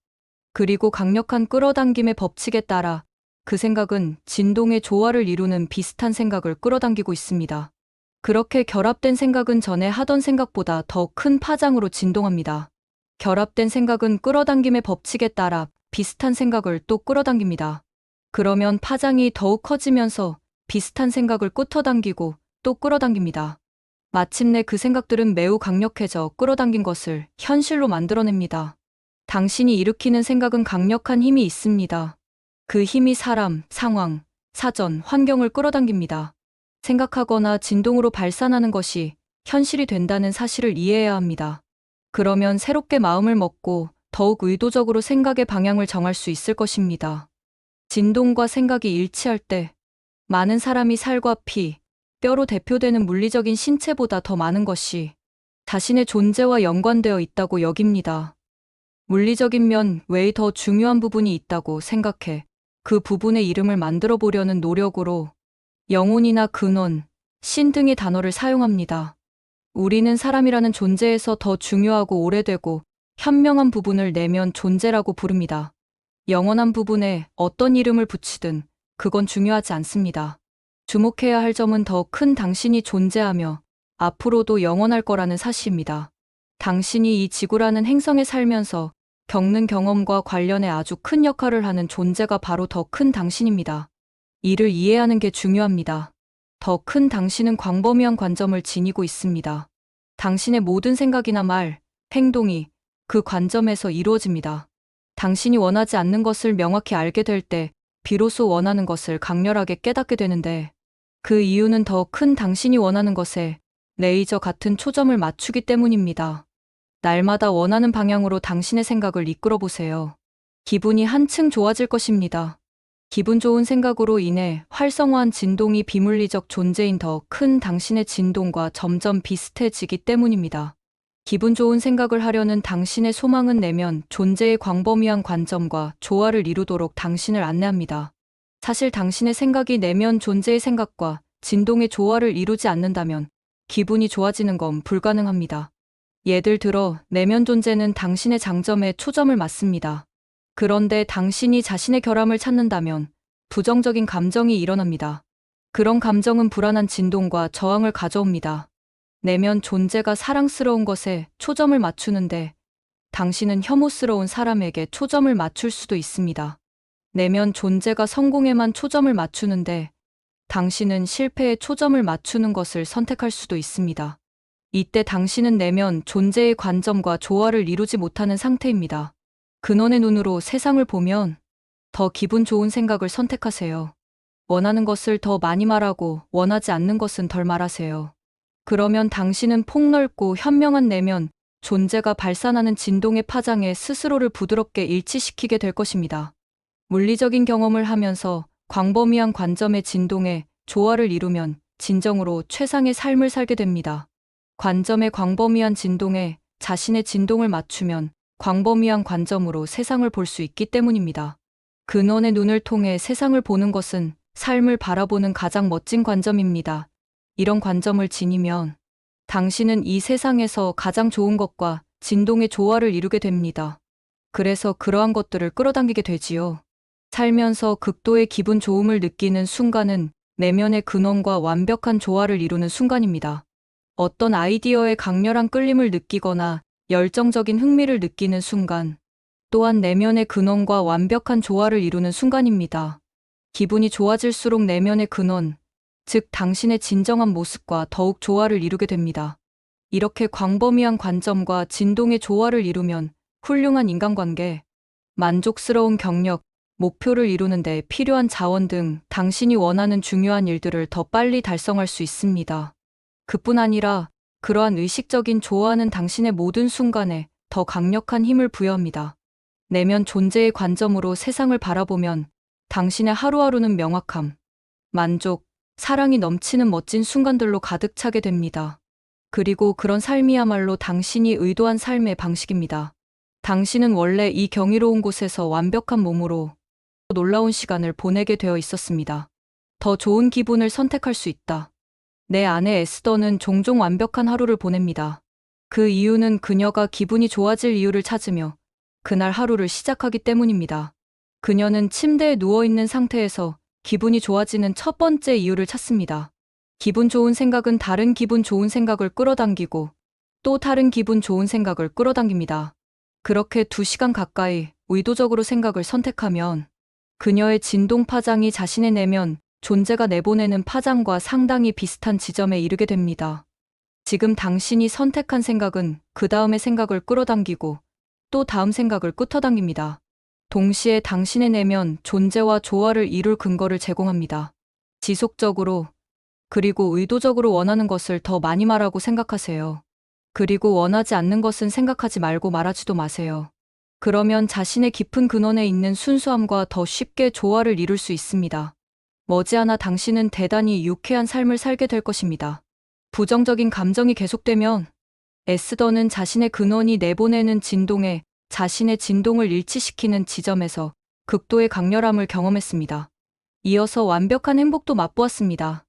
그리고 강력한 끌어당김의 법칙에 따라 그 생각은 진동의 조화를 이루는 비슷한 생각을 끌어당기고 있습니다. 그렇게 결합된 생각은 전에 하던 생각보다 더 큰 파장으로 진동합니다. 결합된 생각은 끌어당김의 법칙에 따라 비슷한 생각을 또 끌어당깁니다. 그러면 파장이 더욱 커지면서 비슷한 생각을 끌어당기고 또 끌어당깁니다. 마침내 그 생각들은 매우 강력해져 끌어당긴 것을 현실로 만들어냅니다. 당신이 일으키는 생각은 강력한 힘이 있습니다. 그 힘이 사람, 상황, 사전, 환경을 끌어당깁니다. 생각하거나 진동으로 발산하는 것이 현실이 된다는 사실을 이해해야 합니다. 그러면 새롭게 마음을 먹고 더욱 의도적으로 생각의 방향을 정할 수 있을 것입니다. 진동과 생각이 일치할 때 많은 사람이 살과 피, 뼈로 대표되는 물리적인 신체보다 더 많은 것이 자신의 존재와 연관되어 있다고 여깁니다. 물리적인 면 외에 더 중요한 부분이 있다고 생각해 그 부분의 이름을 만들어 보려는 노력으로 영혼이나 근원, 신 등의 단어를 사용합니다. 우리는 사람이라는 존재에서 더 중요하고 오래되고 현명한 부분을 내면 존재라고 부릅니다. 영원한 부분에 어떤 이름을 붙이든 그건 중요하지 않습니다. 주목해야 할 점은 더 큰 당신이 존재하며 앞으로도 영원할 거라는 사실입니다. 당신이 이 지구라는 행성에 살면서 겪는 경험과 관련해 아주 큰 역할을 하는 존재가 바로 더 큰 당신입니다. 이를 이해하는 게 중요합니다. 더 큰 당신은 광범위한 관점을 지니고 있습니다. 당신의 모든 생각이나 말, 행동이 그 관점에서 이루어집니다. 당신이 원하지 않는 것을 명확히 알게 될 때 비로소 원하는 것을 강렬하게 깨닫게 되는데, 그 이유는 더 큰 당신이 원하는 것에 레이저 같은 초점을 맞추기 때문입니다. 날마다 원하는 방향으로 당신의 생각을 이끌어 보세요. 기분이 한층 좋아질 것입니다. 기분 좋은 생각으로 인해 활성화한 진동이 비물리적 존재인 더 큰 당신의 진동과 점점 비슷해지기 때문입니다. 기분 좋은 생각을 하려는 당신의 소망은 내면 존재의 광범위한 관점과 조화를 이루도록 당신을 안내합니다. 사실 당신의 생각이 내면 존재의 생각과 진동의 조화를 이루지 않는다면 기분이 좋아지는 건 불가능합니다. 예를 들어 내면 존재는 당신의 장점에 초점을 맞습니다. 그런데 당신이 자신의 결함을 찾는다면 부정적인 감정이 일어납니다. 그런 감정은 불안한 진동과 저항을 가져옵니다. 내면 존재가 사랑스러운 것에 초점을 맞추는데 당신은 혐오스러운 사람에게 초점을 맞출 수도 있습니다. 내면 존재가 성공에만 초점을 맞추는데 당신은 실패에 초점을 맞추는 것을 선택할 수도 있습니다. 이때 당신은 내면 존재의 관점과 조화를 이루지 못하는 상태입니다. 근원의 눈으로 세상을 보면 더 기분 좋은 생각을 선택하세요. 원하는 것을 더 많이 말하고 원하지 않는 것은 덜 말하세요. 그러면 당신은 폭넓고 현명한 내면 존재가 발산하는 진동의 파장에 스스로를 부드럽게 일치시키게 될 것입니다. 물리적인 경험을 하면서 광범위한 관점의 진동에 조화를 이루면 진정으로 최상의 삶을 살게 됩니다. 관점의 광범위한 진동에 자신의 진동을 맞추면 광범위한 관점으로 세상을 볼 수 있기 때문입니다. 근원의 눈을 통해 세상을 보는 것은 삶을 바라보는 가장 멋진 관점입니다. 이런 관점을 지니면 당신은 이 세상에서 가장 좋은 것과 진동의 조화를 이루게 됩니다. 그래서 그러한 것들을 끌어당기게 되지요. 살면서 극도의 기분 좋음을 느끼는 순간은 내면의 근원과 완벽한 조화를 이루는 순간입니다. 어떤 아이디어에 강렬한 끌림을 느끼거나 열정적인 흥미를 느끼는 순간, 또한 내면의 근원과 완벽한 조화를 이루는 순간입니다. 기분이 좋아질수록 내면의 근원, 즉 당신의 진정한 모습과 더욱 조화를 이루게 됩니다. 이렇게 광범위한 관점과 진동의 조화를 이루면 훌륭한 인간관계, 만족스러운 경력, 목표를 이루는 데 필요한 자원 등 당신이 원하는 중요한 일들을 더 빨리 달성할 수 있습니다. 그뿐 아니라 그러한 의식적인 조화는 당신의 모든 순간에 더 강력한 힘을 부여합니다. 내면 존재의 관점으로 세상을 바라보면 당신의 하루하루는 명확함, 만족, 사랑이 넘치는 멋진 순간들로 가득 차게 됩니다. 그리고 그런 삶이야말로 당신이 의도한 삶의 방식입니다. 당신은 원래 이 경이로운 곳에서 완벽한 몸으로 놀라운 시간을 보내게 되어 있었습니다. 더 좋은 기분을 선택할 수 있다. 내 아내 에스더는 종종 완벽한 하루를 보냅니다. 그 이유는 그녀가 기분이 좋아질 이유를 찾으며 그날 하루를 시작하기 때문입니다. 그녀는 침대에 누워있는 상태에서 기분이 좋아지는 첫 번째 이유를 찾습니다. 기분 좋은 생각은 다른 기분 좋은 생각을 끌어당기고 또 다른 기분 좋은 생각을 끌어당깁니다. 그렇게 2시간 가까이 의도적으로 생각을 선택하면 그녀의 진동 파장이 자신의 내면 존재가 내보내는 파장과 상당히 비슷한 지점에 이르게 됩니다. 지금 당신이 선택한 생각은 그 다음의 생각을 끌어당기고 또 다음 생각을 끌어당깁니다. 동시에 당신의 내면 존재와 조화를 이룰 근거를 제공합니다. 지속적으로 그리고 의도적으로 원하는 것을 더 많이 말하고 생각하세요. 그리고 원하지 않는 것은 생각하지 말고 말하지도 마세요. 그러면 자신의 깊은 근원에 있는 순수함과 더 쉽게 조화를 이룰 수 있습니다. 머지않아 당신은 대단히 유쾌한 삶을 살게 될 것입니다. 부정적인 감정이 계속되면 에스더는 자신의 근원이 내보내는 진동에 자신의 진동을 일치시키는 지점에서 극도의 강렬함을 경험했습니다. 이어서 완벽한 행복도 맛보았습니다.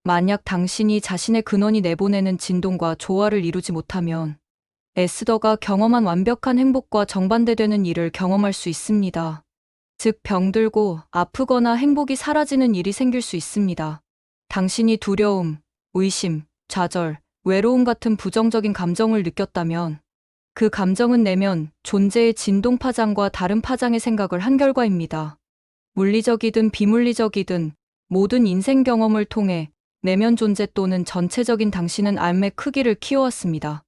만약 당신이 자신의 근원이 내보내는 진동과 조화를 이루지 못하면 에스더가 경험한 완벽한 행복과 정반대되는 일을 경험할 수 있습니다. 즉 병들고 아프거나 행복이 사라지는 일이 생길 수 있습니다. 당신이 두려움, 의심, 좌절, 외로움 같은 부정적인 감정을 느꼈다면 그 감정은 내면 존재의 진동 파장과 다른 파장의 생각을 한 결과입니다. 물리적이든 비물리적이든 모든 인생 경험을 통해 내면 존재 또는 전체적인 당신은 삶의 크기를 키워왔습니다.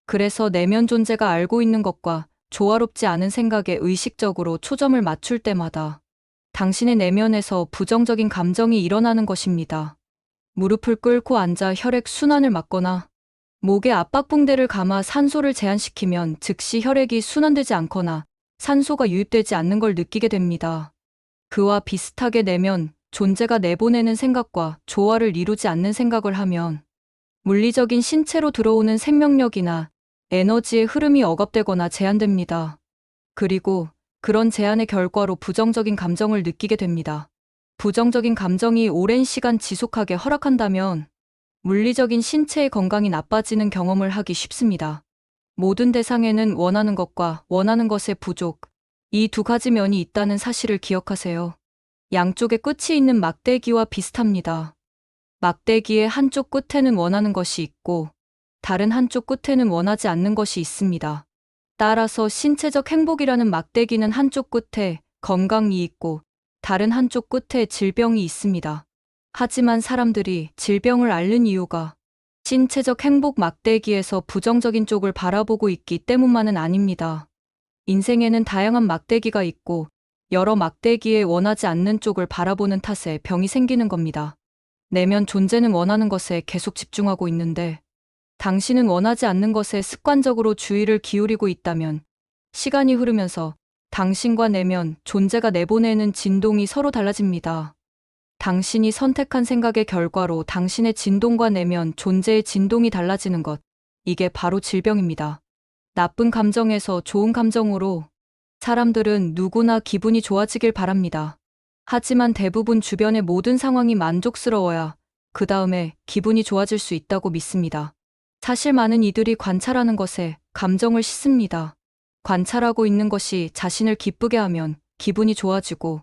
그래서 내면 존재가 알고 있는 것과 조화롭지 않은 생각에 의식적으로 초점을 맞출 때마다 당신의 내면에서 부정적인 감정이 일어나는 것입니다. 무릎을 꿇고 앉아 혈액 순환을 막거나 목에 압박붕대를 감아 산소를 제한시키면 즉시 혈액이 순환되지 않거나 산소가 유입되지 않는 걸 느끼게 됩니다. 그와 비슷하게 내면 존재가 내보내는 생각과 조화를 이루지 않는 생각을 하면 물리적인 신체로 들어오는 생명력이나 에너지의 흐름이 억압되거나 제한됩니다. 그리고 그런 제한의 결과로 부정적인 감정을 느끼게 됩니다. 부정적인 감정이 오랜 시간 지속하게 허락한다면 물리적인 신체의 건강이 나빠지는 경험을 하기 쉽습니다. 모든 대상에는 원하는 것과 원하는 것의 부족, 이 두 가지 면이 있다는 사실을 기억하세요. 양쪽에 끝이 있는 막대기와 비슷합니다. 막대기의 한쪽 끝에는 원하는 것이 있고 다른 한쪽 끝에는 원하지 않는 것이 있습니다. 따라서 신체적 행복이라는 막대기는 한쪽 끝에 건강이 있고 다른 한쪽 끝에 질병이 있습니다. 하지만 사람들이 질병을 앓는 이유가 신체적 행복 막대기에서 부정적인 쪽을 바라보고 있기 때문만은 아닙니다. 인생에는 다양한 막대기가 있고 여러 막대기에 원하지 않는 쪽을 바라보는 탓에 병이 생기는 겁니다. 내면 존재는 원하는 것에 계속 집중하고 있는데 당신은 원하지 않는 것에 습관적으로 주의를 기울이고 있다면 시간이 흐르면서 당신과 내면 존재가 내보내는 진동이 서로 달라집니다. 당신이 선택한 생각의 결과로 당신의 진동과 내면 존재의 진동이 달라지는 것, 이게 바로 질병입니다. 나쁜 감정에서 좋은 감정으로 사람들은 누구나 기분이 좋아지길 바랍니다. 하지만 대부분 주변의 모든 상황이 만족스러워야 그 다음에 기분이 좋아질 수 있다고 믿습니다. 사실 많은 이들이 관찰하는 것에 감정을 싣습니다. 관찰하고 있는 것이 자신을 기쁘게 하면 기분이 좋아지고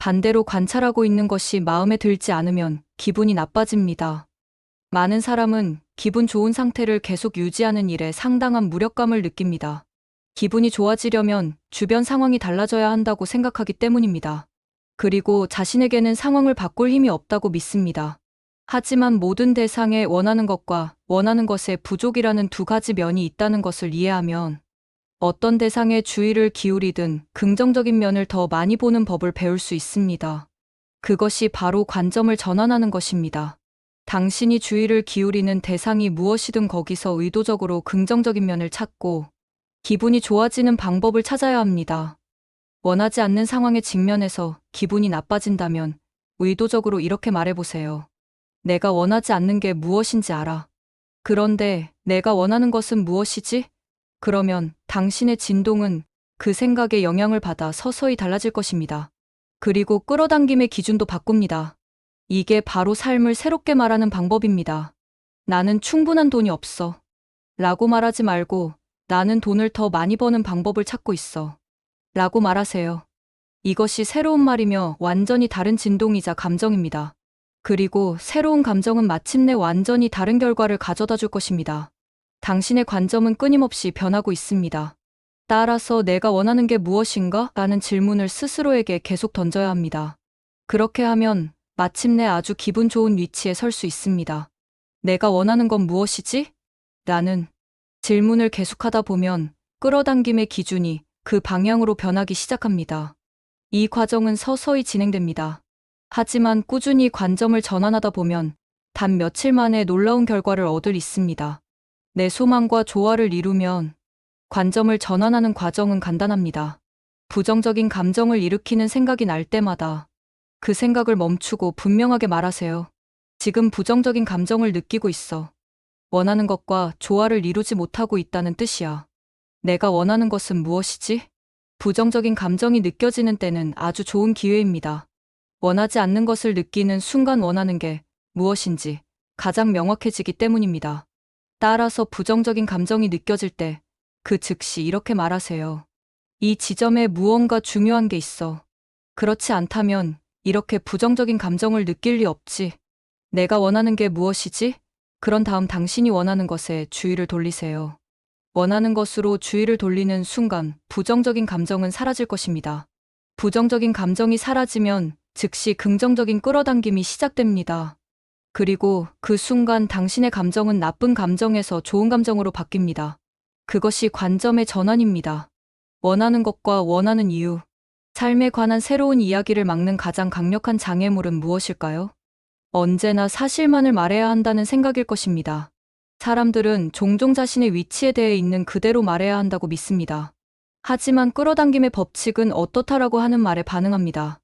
반대로 관찰하고 있는 것이 마음에 들지 않으면 기분이 나빠집니다. 많은 사람은 기분 좋은 상태를 계속 유지하는 일에 상당한 무력감을 느낍니다. 기분이 좋아지려면 주변 상황이 달라져야 한다고 생각하기 때문입니다. 그리고 자신에게는 상황을 바꿀 힘이 없다고 믿습니다. 하지만 모든 대상에 원하는 것과 원하는 것의 부족이라는 두 가지 면이 있다는 것을 이해하면 어떤 대상에 주의를 기울이든 긍정적인 면을 더 많이 보는 법을 배울 수 있습니다. 그것이 바로 관점을 전환하는 것입니다. 당신이 주의를 기울이는 대상이 무엇이든 거기서 의도적으로 긍정적인 면을 찾고 기분이 좋아지는 방법을 찾아야 합니다. 원하지 않는 상황에 직면해서 기분이 나빠진다면 의도적으로 이렇게 말해보세요. 내가 원하지 않는 게 무엇인지 알아. 그런데 내가 원하는 것은 무엇이지? 그러면 당신의 진동은 그 생각에 영향을 받아 서서히 달라질 것입니다. 그리고 끌어당김의 기준도 바꿉니다. 이게 바로 삶을 새롭게 말하는 방법입니다. 나는 충분한 돈이 없어. 라고 말하지 말고 나는 돈을 더 많이 버는 방법을 찾고 있어. 라고 말하세요. 이것이 새로운 말이며 완전히 다른 진동이자 감정입니다. 그리고 새로운 감정은 마침내 완전히 다른 결과를 가져다 줄 것입니다. 당신의 관점은 끊임없이 변하고 있습니다. 따라서 내가 원하는 게 무엇인가? 라는 질문을 스스로에게 계속 던져야 합니다. 그렇게 하면 마침내 아주 기분 좋은 위치에 설 수 있습니다. 내가 원하는 건 무엇이지? 라는 질문을 계속하다 보면 끌어당김의 기준이 그 방향으로 변하기 시작합니다. 이 과정은 서서히 진행됩니다. 하지만 꾸준히 관점을 전환하다 보면 단 며칠 만에 놀라운 결과를 얻을 있습니다. 내 소망과 조화를 이루면 관점을 전환하는 과정은 간단합니다. 부정적인 감정을 일으키는 생각이 날 때마다 그 생각을 멈추고 분명하게 말하세요. 지금 부정적인 감정을 느끼고 있어. 원하는 것과 조화를 이루지 못하고 있다는 뜻이야. 내가 원하는 것은 무엇이지? 부정적인 감정이 느껴지는 때는 아주 좋은 기회입니다. 원하지 않는 것을 느끼는 순간 원하는 게 무엇인지 가장 명확해지기 때문입니다. 따라서 부정적인 감정이 느껴질 때 그 즉시 이렇게 말하세요. 이 지점에 무언가 중요한 게 있어. 그렇지 않다면 이렇게 부정적인 감정을 느낄 리 없지. 내가 원하는 게 무엇이지? 그런 다음 당신이 원하는 것에 주의를 돌리세요. 원하는 것으로 주의를 돌리는 순간 부정적인 감정은 사라질 것입니다. 부정적인 감정이 사라지면 즉시 긍정적인 끌어당김이 시작됩니다. 그리고 그 순간 당신의 감정은 나쁜 감정에서 좋은 감정으로 바뀝니다. 그것이 관점의 전환입니다. 원하는 것과 원하는 이유. 삶에 관한 새로운 이야기를 막는 가장 강력한 장애물은 무엇일까요? 언제나 사실만을 말해야 한다는 생각일 것입니다. 사람들은 종종 자신의 위치에 대해 있는 그대로 말해야 한다고 믿습니다. 하지만 끌어당김의 법칙은 어떻다라고 하는 말에 반응합니다.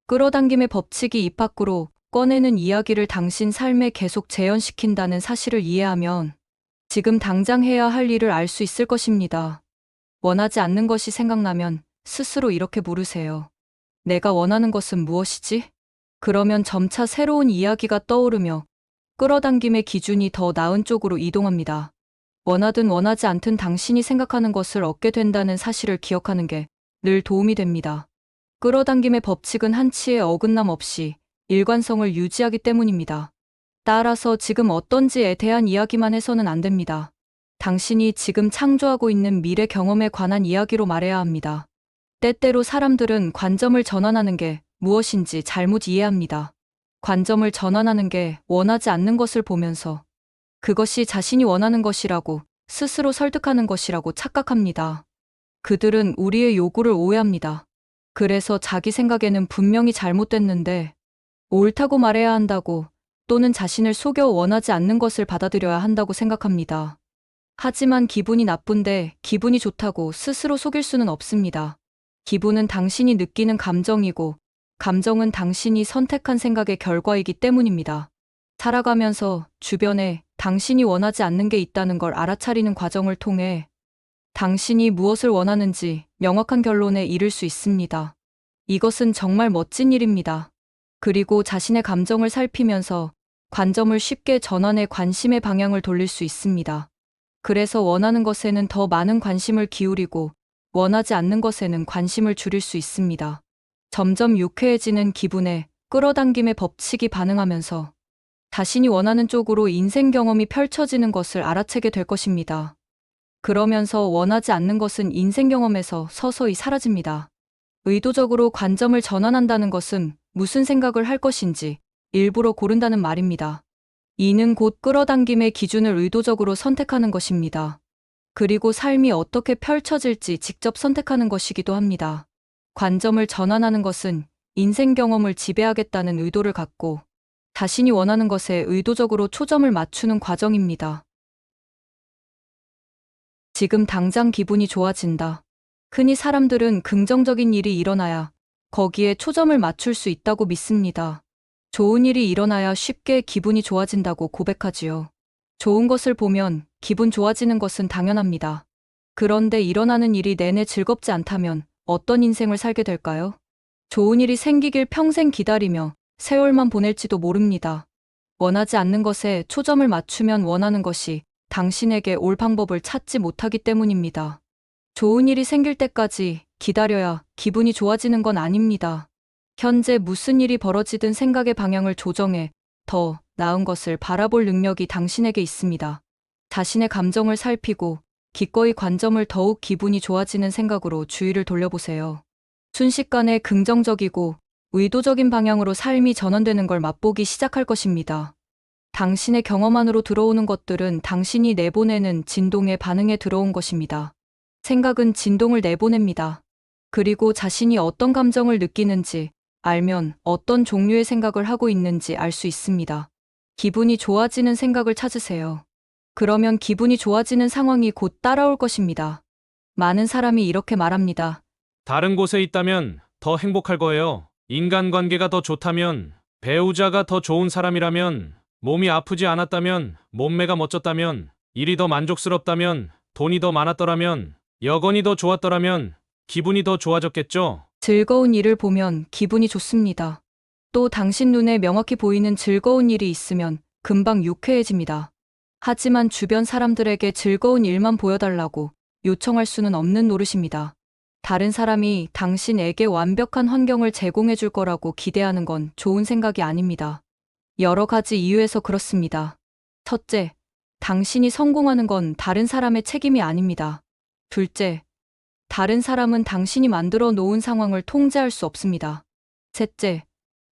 끌어당김의 법칙이 입 밖으로 꺼내는 이야기를 당신 삶에 계속 재현시킨다는 사실을 이해하면 지금 당장 해야 할 일을 알 수 있을 것입니다. 원하지 않는 것이 생각나면 스스로 이렇게 물으세요. 내가 원하는 것은 무엇이지? 그러면 점차 새로운 이야기가 떠오르며 끌어당김의 기준이 더 나은 쪽으로 이동합니다. 원하든 원하지 않든 당신이 생각하는 것을 얻게 된다는 사실을 기억하는 게 늘 도움이 됩니다. 끌어당김의 법칙은 한치의 어긋남 없이 일관성을 유지하기 때문입니다. 따라서 지금 어떤지에 대한 이야기만 해서는 안 됩니다. 당신이 지금 창조하고 있는 미래 경험에 관한 이야기로 말해야 합니다. 때때로 사람들은 관점을 전환하는 게 무엇인지 잘못 이해합니다. 관점을 전환하는 게 원하지 않는 것을 보면서 그것이 자신이 원하는 것이라고 스스로 설득하는 것이라고 착각합니다. 그들은 우리의 요구를 오해합니다. 그래서 자기 생각에는 분명히 잘못됐는데 옳다고 말해야 한다고 또는 자신을 속여 원하지 않는 것을 받아들여야 한다고 생각합니다. 하지만 기분이 나쁜데 기분이 좋다고 스스로 속일 수는 없습니다. 기분은 당신이 느끼는 감정이고 감정은 당신이 선택한 생각의 결과이기 때문입니다. 살아가면서 주변에 당신이 원하지 않는 게 있다는 걸 알아차리는 과정을 통해 당신이 무엇을 원하는지 명확한 결론에 이를 수 있습니다. 이것은 정말 멋진 일입니다. 그리고 자신의 감정을 살피면서 관점을 쉽게 전환해 관심의 방향을 돌릴 수 있습니다. 그래서 원하는 것에는 더 많은 관심을 기울이고 원하지 않는 것에는 관심을 줄일 수 있습니다. 점점 유쾌해지는 기분에 끌어당김의 법칙이 반응하면서 자신이 원하는 쪽으로 인생 경험이 펼쳐지는 것을 알아채게 될 것입니다. 그러면서 원하지 않는 것은 인생 경험에서 서서히 사라집니다. 의도적으로 관점을 전환한다는 것은 무슨 생각을 할 것인지 일부러 고른다는 말입니다. 이는 곧 끌어당김의 기준을 의도적으로 선택하는 것입니다. 그리고 삶이 어떻게 펼쳐질지 직접 선택하는 것이기도 합니다. 관점을 전환하는 것은 인생 경험을 지배하겠다는 의도를 갖고 자신이 원하는 것에 의도적으로 초점을 맞추는 과정입니다. 지금 당장 기분이 좋아진다. 흔히 사람들은 긍정적인 일이 일어나야 거기에 초점을 맞출 수 있다고 믿습니다. 좋은 일이 일어나야 쉽게 기분이 좋아진다고 고백하지요. 좋은 것을 보면 기분 좋아지는 것은 당연합니다. 그런데 일어나는 일이 내내 즐겁지 않다면 어떤 인생을 살게 될까요? 좋은 일이 생기길 평생 기다리며 세월만 보낼지도 모릅니다. 원하지 않는 것에 초점을 맞추면 원하는 것이 당신에게 올 방법을 찾지 못하기 때문입니다. 좋은 일이 생길 때까지 기다려야 기분이 좋아지는 건 아닙니다. 현재 무슨 일이 벌어지든 생각의 방향을 조정해 더 나은 것을 바라볼 능력이 당신에게 있습니다. 자신의 감정을 살피고 기꺼이 관점을 더욱 기분이 좋아지는 생각으로 주의를 돌려보세요. 순식간에 긍정적이고 의도적인 방향으로 삶이 전환되는 걸 맛보기 시작할 것입니다. 당신의 경험 안으로 들어오는 것들은 당신이 내보내는 진동에 반응해 들어온 것입니다. 생각은 진동을 내보냅니다. 그리고 자신이 어떤 감정을 느끼는지 알면 어떤 종류의 생각을 하고 있는지 알 수 있습니다. 기분이 좋아지는 생각을 찾으세요. 그러면 기분이 좋아지는 상황이 곧 따라올 것입니다. 많은 사람이 이렇게 말합니다. 다른 곳에 있다면 더 행복할 거예요. 인간관계가 더 좋다면, 배우자가 더 좋은 사람이라면, 몸이 아프지 않았다면, 몸매가 멋졌다면, 일이 더 만족스럽다면, 돈이 더 많았더라면, 여건이 더 좋았더라면, 기분이 더 좋아졌겠죠? 즐거운 일을 보면 기분이 좋습니다. 또 당신 눈에 명확히 보이는 즐거운 일이 있으면 금방 유쾌해집니다. 하지만 주변 사람들에게 즐거운 일만 보여달라고 요청할 수는 없는 노릇입니다. 다른 사람이 당신에게 완벽한 환경을 제공해 줄 거라고 기대하는 건 좋은 생각이 아닙니다. 여러 가지 이유에서 그렇습니다. 첫째, 당신이 성공하는 건 다른 사람의 책임이 아닙니다. 둘째, 다른 사람은 당신이 만들어 놓은 상황을 통제할 수 없습니다. 셋째,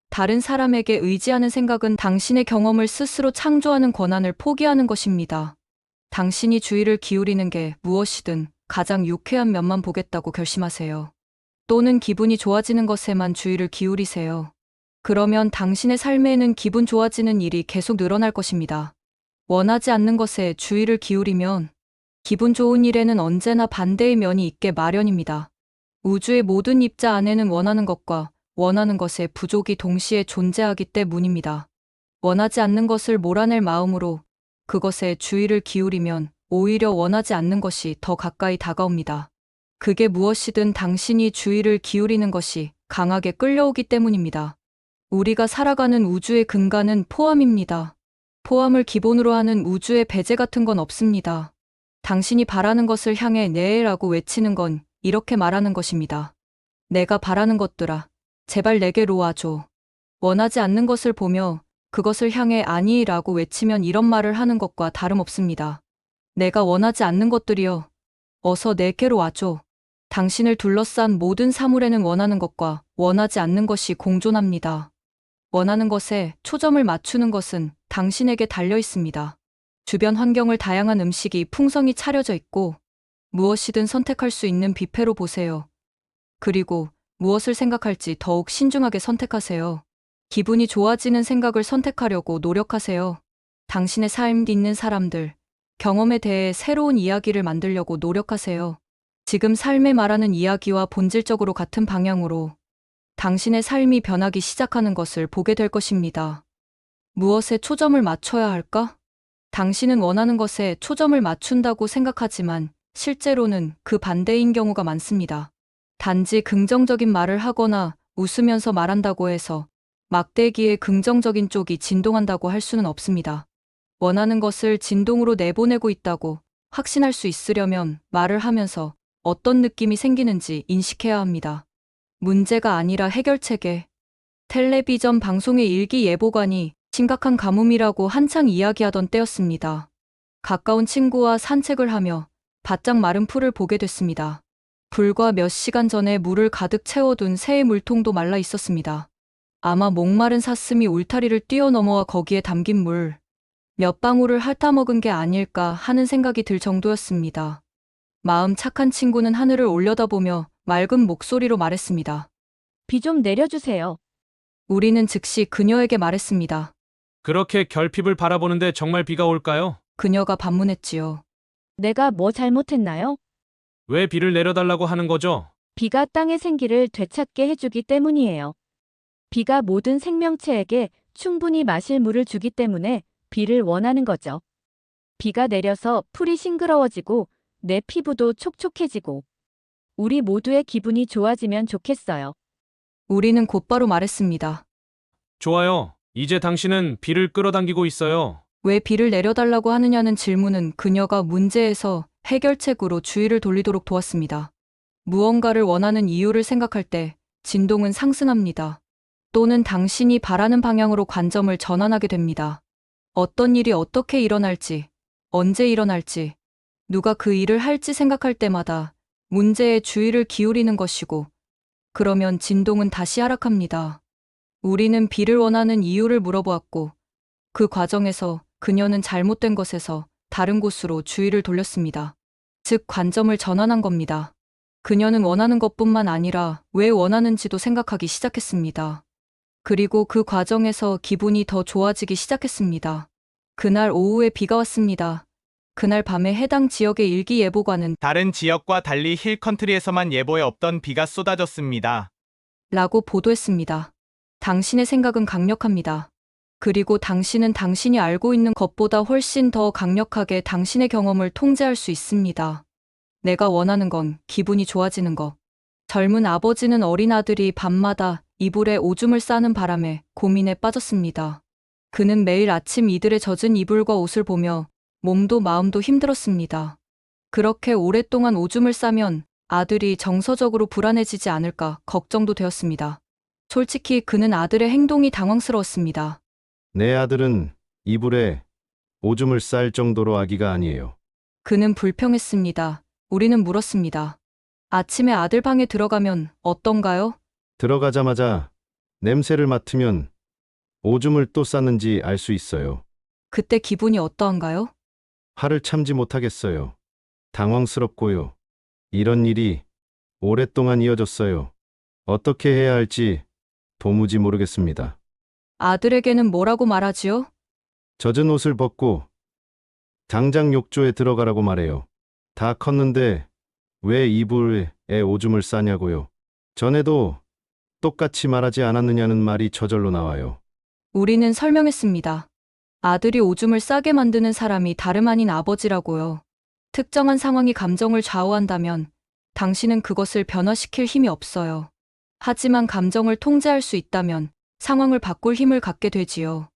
다른 사람에게 의지하는 생각은 당신의 경험을 스스로 창조하는 권한을 포기하는 것입니다. 당신이 주의를 기울이는 게 무엇이든 가장 유쾌한 면만 보겠다고 결심하세요. 또는 기분이 좋아지는 것에만 주의를 기울이세요. 그러면 당신의 삶에는 기분 좋아지는 일이 계속 늘어날 것입니다. 원하지 않는 것에 주의를 기울이면 기분 좋은 일에는 언제나 반대의 면이 있게 마련입니다. 우주의 모든 입자 안에는 원하는 것과 원하는 것의 부족이 동시에 존재하기 때문입니다. 원하지 않는 것을 몰아낼 마음으로 그것에 주의를 기울이면 오히려 원하지 않는 것이 더 가까이 다가옵니다. 그게 무엇이든 당신이 주의를 기울이는 것이 강하게 끌려오기 때문입니다. 우리가 살아가는 우주의 근간은 포함입니다. 포함을 기본으로 하는 우주의 배제 같은 건 없습니다. 당신이 바라는 것을 향해 네라고 외치는 건 이렇게 말하는 것입니다. 내가 바라는 것들아, 제발 내게로 와줘. 원하지 않는 것을 보며 그것을 향해 아니라고 외치면 이런 말을 하는 것과 다름없습니다. 내가 원하지 않는 것들이여, 어서 내게로 와줘. 당신을 둘러싼 모든 사물에는 원하는 것과 원하지 않는 것이 공존합니다. 원하는 것에 초점을 맞추는 것은 당신에게 달려 있습니다. 주변 환경을 다양한 음식이 풍성히 차려져 있고 무엇이든 선택할 수 있는 뷔페로 보세요. 그리고 무엇을 생각할지 더욱 신중하게 선택하세요. 기분이 좋아지는 생각을 선택하려고 노력하세요. 당신의 삶 있는 사람들, 경험에 대해 새로운 이야기를 만들려고 노력하세요. 지금 삶에 말하는 이야기와 본질적으로 같은 방향으로 당신의 삶이 변하기 시작하는 것을 보게 될 것입니다. 무엇에 초점을 맞춰야 할까? 당신은 원하는 것에 초점을 맞춘다고 생각하지만 실제로는 그 반대인 경우가 많습니다. 단지 긍정적인 말을 하거나 웃으면서 말한다고 해서 막대기의 긍정적인 쪽이 진동한다고 할 수는 없습니다. 원하는 것을 진동으로 내보내고 있다고 확신할 수 있으려면 말을 하면서 어떤 느낌이 생기는지 인식해야 합니다. 문제가 아니라 해결책에 텔레비전 방송의 일기예보관이 심각한 가뭄이라고 한창 이야기하던 때였습니다. 가까운 친구와 산책을 하며 바짝 마른 풀을 보게 됐습니다. 불과 몇 시간 전에 물을 가득 채워둔 새의 물통도 말라 있었습니다. 아마 목마른 사슴이 울타리를 뛰어넘어와 거기에 담긴 물 몇 방울을 핥아먹은 게 아닐까 하는 생각이 들 정도였습니다. 마음 착한 친구는 하늘을 올려다보며 맑은 목소리로 말했습니다. 비 좀 내려주세요. 우리는 즉시 그녀에게 말했습니다. 그렇게 결핍을 바라보는데 정말 비가 올까요? 그녀가 반문했지요. 내가 뭐 잘못했나요? 왜 비를 내려달라고 하는 거죠? 비가 땅의 생기를 되찾게 해주기 때문이에요. 비가 모든 생명체에게 충분히 마실 물을 주기 때문에 비를 원하는 거죠. 비가 내려서 풀이 싱그러워지고 내 피부도 촉촉해지고 우리 모두의 기분이 좋아지면 좋겠어요. 우리는 곧바로 말했습니다. 좋아요. 이제 당신은 비를 끌어당기고 있어요. 왜 비를 내려달라고 하느냐는 질문은 그녀가 문제에서 해결책으로 주의를 돌리도록 도왔습니다. 무언가를 원하는 이유를 생각할 때 진동은 상승합니다. 또는 당신이 바라는 방향으로 관점을 전환하게 됩니다. 어떤 일이 어떻게 일어날지, 언제 일어날지, 누가 그 일을 할지 생각할 때마다 문제에 주의를 기울이는 것이고, 그러면 진동은 다시 하락합니다. 우리는 비를 원하는 이유를 물어보았고, 그 과정에서 그녀는 잘못된 것에서 다른 곳으로 주의를 돌렸습니다. 즉, 관점을 전환한 겁니다. 그녀는 원하는 것뿐만 아니라 왜 원하는지도 생각하기 시작했습니다. 그리고 그 과정에서 기분이 더 좋아지기 시작했습니다. 그날 오후에 비가 왔습니다. 그날 밤에 해당 지역의 일기예보관은 다른 지역과 달리 힐컨트리에서만 예보에 없던 비가 쏟아졌습니다. 라고 보도했습니다. 당신의 생각은 강력합니다. 그리고 당신은 당신이 알고 있는 것보다 훨씬 더 강력하게 당신의 경험을 통제할 수 있습니다. 내가 원하는 건 기분이 좋아지는 것. 젊은 아버지는 어린 아들이 밤마다 이불에 오줌을 싸는 바람에 고민에 빠졌습니다. 그는 매일 아침 이들의 젖은 이불과 옷을 보며 몸도 마음도 힘들었습니다. 그렇게 오랫동안 오줌을 싸면 아들이 정서적으로 불안해지지 않을까 걱정도 되었습니다. 솔직히 그는 아들의 행동이 당황스러웠습니다. 내 아들은 이불에 오줌을 쌀 정도로 아기가 아니에요. 그는 불평했습니다. 우리는 물었습니다. 아침에 아들 방에 들어가면 어떤가요? 들어가자마자 냄새를 맡으면 오줌을 또 쌌는지 알 수 있어요. 그때 기분이 어떠한가요? 화를 참지 못하겠어요. 당황스럽고요. 이런 일이 오랫동안 이어졌어요. 어떻게 해야 할지 도무지 모르겠습니다. 아들에게는 뭐라고 말하지요? 젖은 옷을 벗고 당장 욕조에 들어가라고 말해요. 다 컸는데 왜 이불에 오줌을 싸냐고요. 전에도 똑같이 말하지 않았느냐는 말이 저절로 나와요. 우리는 설명했습니다. 아들이 오줌을 싸게 만드는 사람이 다름 아닌 아버지라고요. 특정한 상황이 감정을 좌우한다면 당신은 그것을 변화시킬 힘이 없어요. 하지만 감정을 통제할 수 있다면 상황을 바꿀 힘을 갖게 되지요.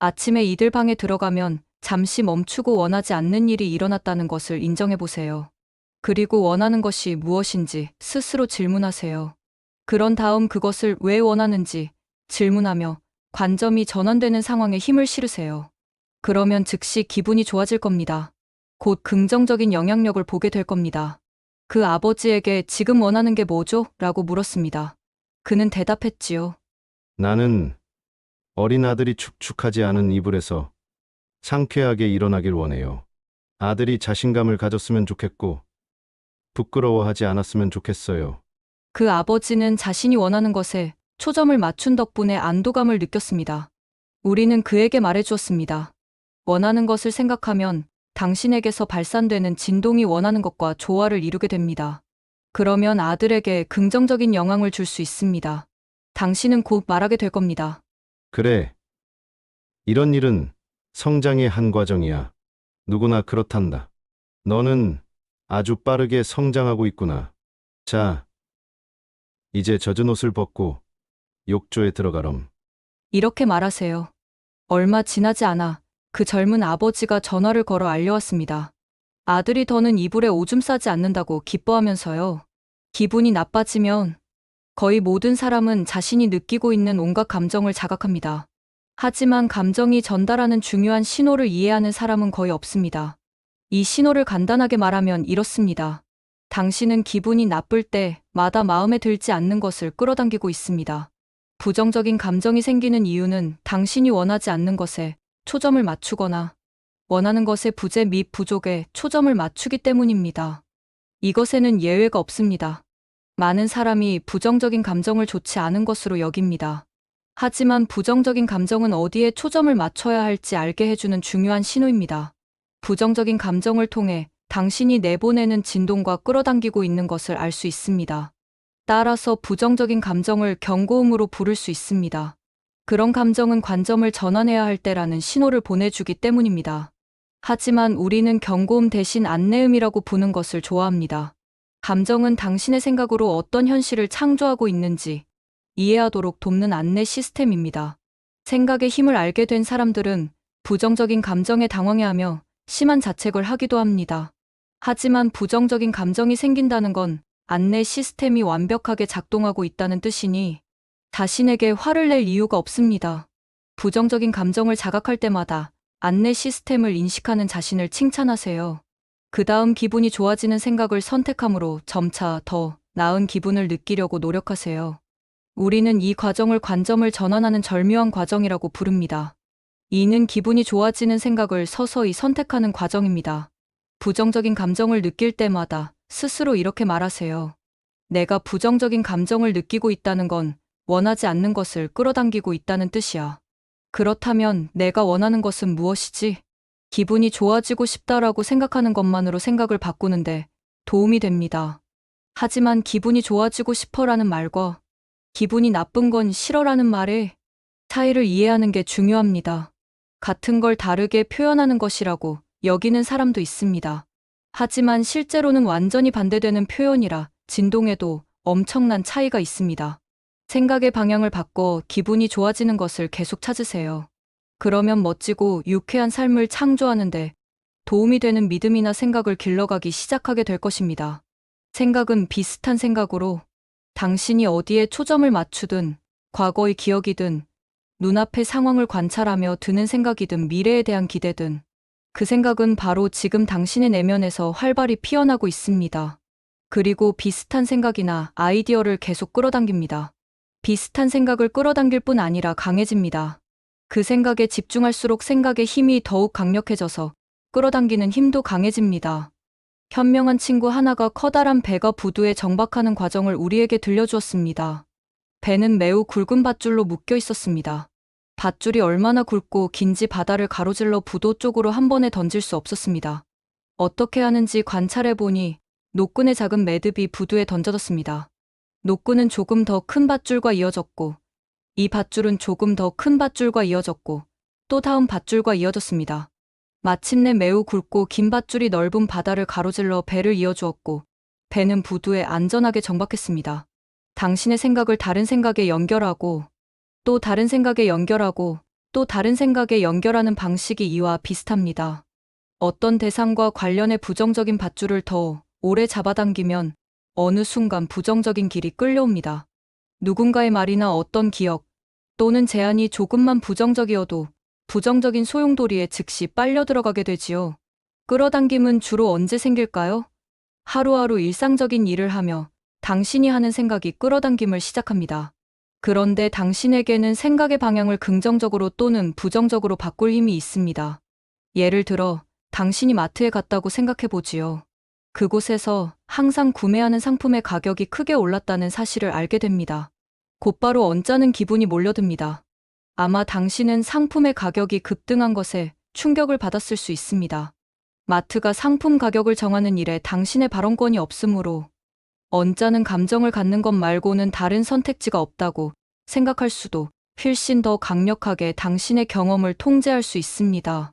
아침에 이들 방에 들어가면 잠시 멈추고 원하지 않는 일이 일어났다는 것을 인정해 보세요. 그리고 원하는 것이 무엇인지 스스로 질문하세요. 그런 다음 그것을 왜 원하는지 질문하며 관점이 전환되는 상황에 힘을 실으세요. 그러면 즉시 기분이 좋아질 겁니다. 곧 긍정적인 영향력을 보게 될 겁니다. 그 아버지에게 지금 원하는 게 뭐죠? 라고 물었습니다. 그는 대답했지요. 나는 어린 아들이 축축하지 않은 이불에서 상쾌하게 일어나길 원해요. 아들이 자신감을 가졌으면 좋겠고 부끄러워하지 않았으면 좋겠어요. 그 아버지는 자신이 원하는 것에 초점을 맞춘 덕분에 안도감을 느꼈습니다. 우리는 그에게 말해주었습니다. 원하는 것을 생각하면 당신에게서 발산되는 진동이 원하는 것과 조화를 이루게 됩니다. 그러면 아들에게 긍정적인 영향을 줄 수 있습니다. 당신은 곧 말하게 될 겁니다. 그래. 이런 일은 성장의 한 과정이야. 누구나 그렇단다. 너는 아주 빠르게 성장하고 있구나. 자, 이제 젖은 옷을 벗고 욕조에 들어가렴. 이렇게 말하세요. 얼마 지나지 않아 그 젊은 아버지가 전화를 걸어 알려왔습니다. 아들이 더는 이불에 오줌 싸지 않는다고 기뻐하면서요. 기분이 나빠지면 거의 모든 사람은 자신이 느끼고 있는 온갖 감정을 자각합니다. 하지만 감정이 전달하는 중요한 신호를 이해하는 사람은 거의 없습니다. 이 신호를 간단하게 말하면 이렇습니다. 당신은 기분이 나쁠 때마다 마음에 들지 않는 것을 끌어당기고 있습니다. 부정적인 감정이 생기는 이유는 당신이 원하지 않는 것에 초점을 맞추거나 원하는 것의 부재 및 부족에 초점을 맞추기 때문입니다. 이것에는 예외가 없습니다. 많은 사람이 부정적인 감정을 좋지 않은 것으로 여깁니다. 하지만 부정적인 감정은 어디에 초점을 맞춰야 할지 알게 해주는 중요한 신호입니다. 부정적인 감정을 통해 당신이 내보내는 진동과 끌어당기고 있는 것을 알 수 있습니다. 따라서 부정적인 감정을 경고음으로 부를 수 있습니다. 그런 감정은 관점을 전환해야 할 때라는 신호를 보내주기 때문입니다. 하지만 우리는 경고음 대신 안내음이라고 부는 것을 좋아합니다. 감정은 당신의 생각으로 어떤 현실을 창조하고 있는지 이해하도록 돕는 안내 시스템입니다. 생각의 힘을 알게 된 사람들은 부정적인 감정에 당황해하며 심한 자책을 하기도 합니다. 하지만 부정적인 감정이 생긴다는 건 안내 시스템이 완벽하게 작동하고 있다는 뜻이니 자신에게 화를 낼 이유가 없습니다. 부정적인 감정을 자각할 때마다 안내 시스템을 인식하는 자신을 칭찬하세요. 그 다음 기분이 좋아지는 생각을 선택함으로 점차 더 나은 기분을 느끼려고 노력하세요. 우리는 이 과정을 관점을 전환하는 절묘한 과정이라고 부릅니다. 이는 기분이 좋아지는 생각을 서서히 선택하는 과정입니다. 부정적인 감정을 느낄 때마다 스스로 이렇게 말하세요. 내가 부정적인 감정을 느끼고 있다는 건 원하지 않는 것을 끌어당기고 있다는 뜻이야. 그렇다면 내가 원하는 것은 무엇이지? 기분이 좋아지고 싶다라고 생각하는 것만으로 생각을 바꾸는데 도움이 됩니다. 하지만 기분이 좋아지고 싶어라는 말과 기분이 나쁜 건 싫어라는 말의 차이를 이해하는 게 중요합니다. 같은 걸 다르게 표현하는 것이라고 여기는 사람도 있습니다. 하지만 실제로는 완전히 반대되는 표현이라 진동에도 엄청난 차이가 있습니다. 생각의 방향을 바꿔 기분이 좋아지는 것을 계속 찾으세요. 그러면 멋지고 유쾌한 삶을 창조하는데 도움이 되는 믿음이나 생각을 길러가기 시작하게 될 것입니다. 생각은 비슷한 생각으로 당신이 어디에 초점을 맞추든 과거의 기억이든 눈앞의 상황을 관찰하며 드는 생각이든 미래에 대한 기대든 그 생각은 바로 지금 당신의 내면에서 활발히 피어나고 있습니다. 그리고 비슷한 생각이나 아이디어를 계속 끌어당깁니다. 비슷한 생각을 끌어당길 뿐 아니라 강해집니다. 그 생각에 집중할수록 생각의 힘이 더욱 강력해져서 끌어당기는 힘도 강해집니다. 현명한 친구 하나가 커다란 배가 부두에 정박하는 과정을 우리에게 들려주었습니다. 배는 매우 굵은 밧줄로 묶여 있었습니다. 밧줄이 얼마나 굵고 긴지 바다를 가로질러 부도 쪽으로 한 번에 던질 수 없었습니다. 어떻게 하는지 관찰해 보니 노끈의 작은 매듭이 부두에 던져졌습니다. 노끈은 조금 더 큰 밧줄과 이어졌고, 이 밧줄은 조금 더 큰 밧줄과 이어졌고, 또 다음 밧줄과 이어졌습니다. 마침내 매우 굵고 긴 밧줄이 넓은 바다를 가로질러 배를 이어주었고, 배는 부두에 안전하게 정박했습니다. 당신의 생각을 다른 생각에 연결하고, 또 다른 생각에 연결하고, 또 다른 생각에 연결하는 방식이 이와 비슷합니다. 어떤 대상과 관련해 부정적인 밧줄을 더 오래 잡아당기면 어느 순간 부정적인 길이 끌려옵니다. 누군가의 말이나 어떤 기억 또는 제안이 조금만 부정적이어도 부정적인 소용돌이에 즉시 빨려 들어가게 되지요. 끌어당김은 주로 언제 생길까요? 하루하루 일상적인 일을 하며 당신이 하는 생각이 끌어당김을 시작합니다. 그런데 당신에게는 생각의 방향을 긍정적으로 또는 부정적으로 바꿀 힘이 있습니다. 예를 들어, 당신이 마트에 갔다고 생각해 보지요. 그곳에서 항상 구매하는 상품의 가격이 크게 올랐다는 사실을 알게 됩니다. 곧바로 언짢은 기분이 몰려듭니다. 아마 당신은 상품의 가격이 급등한 것에 충격을 받았을 수 있습니다. 마트가 상품 가격을 정하는 일에 당신의 발언권이 없으므로 언짢은 감정을 갖는 것 말고는 다른 선택지가 없다고 생각할 수도 훨씬 더 강력하게 당신의 경험을 통제할 수 있습니다.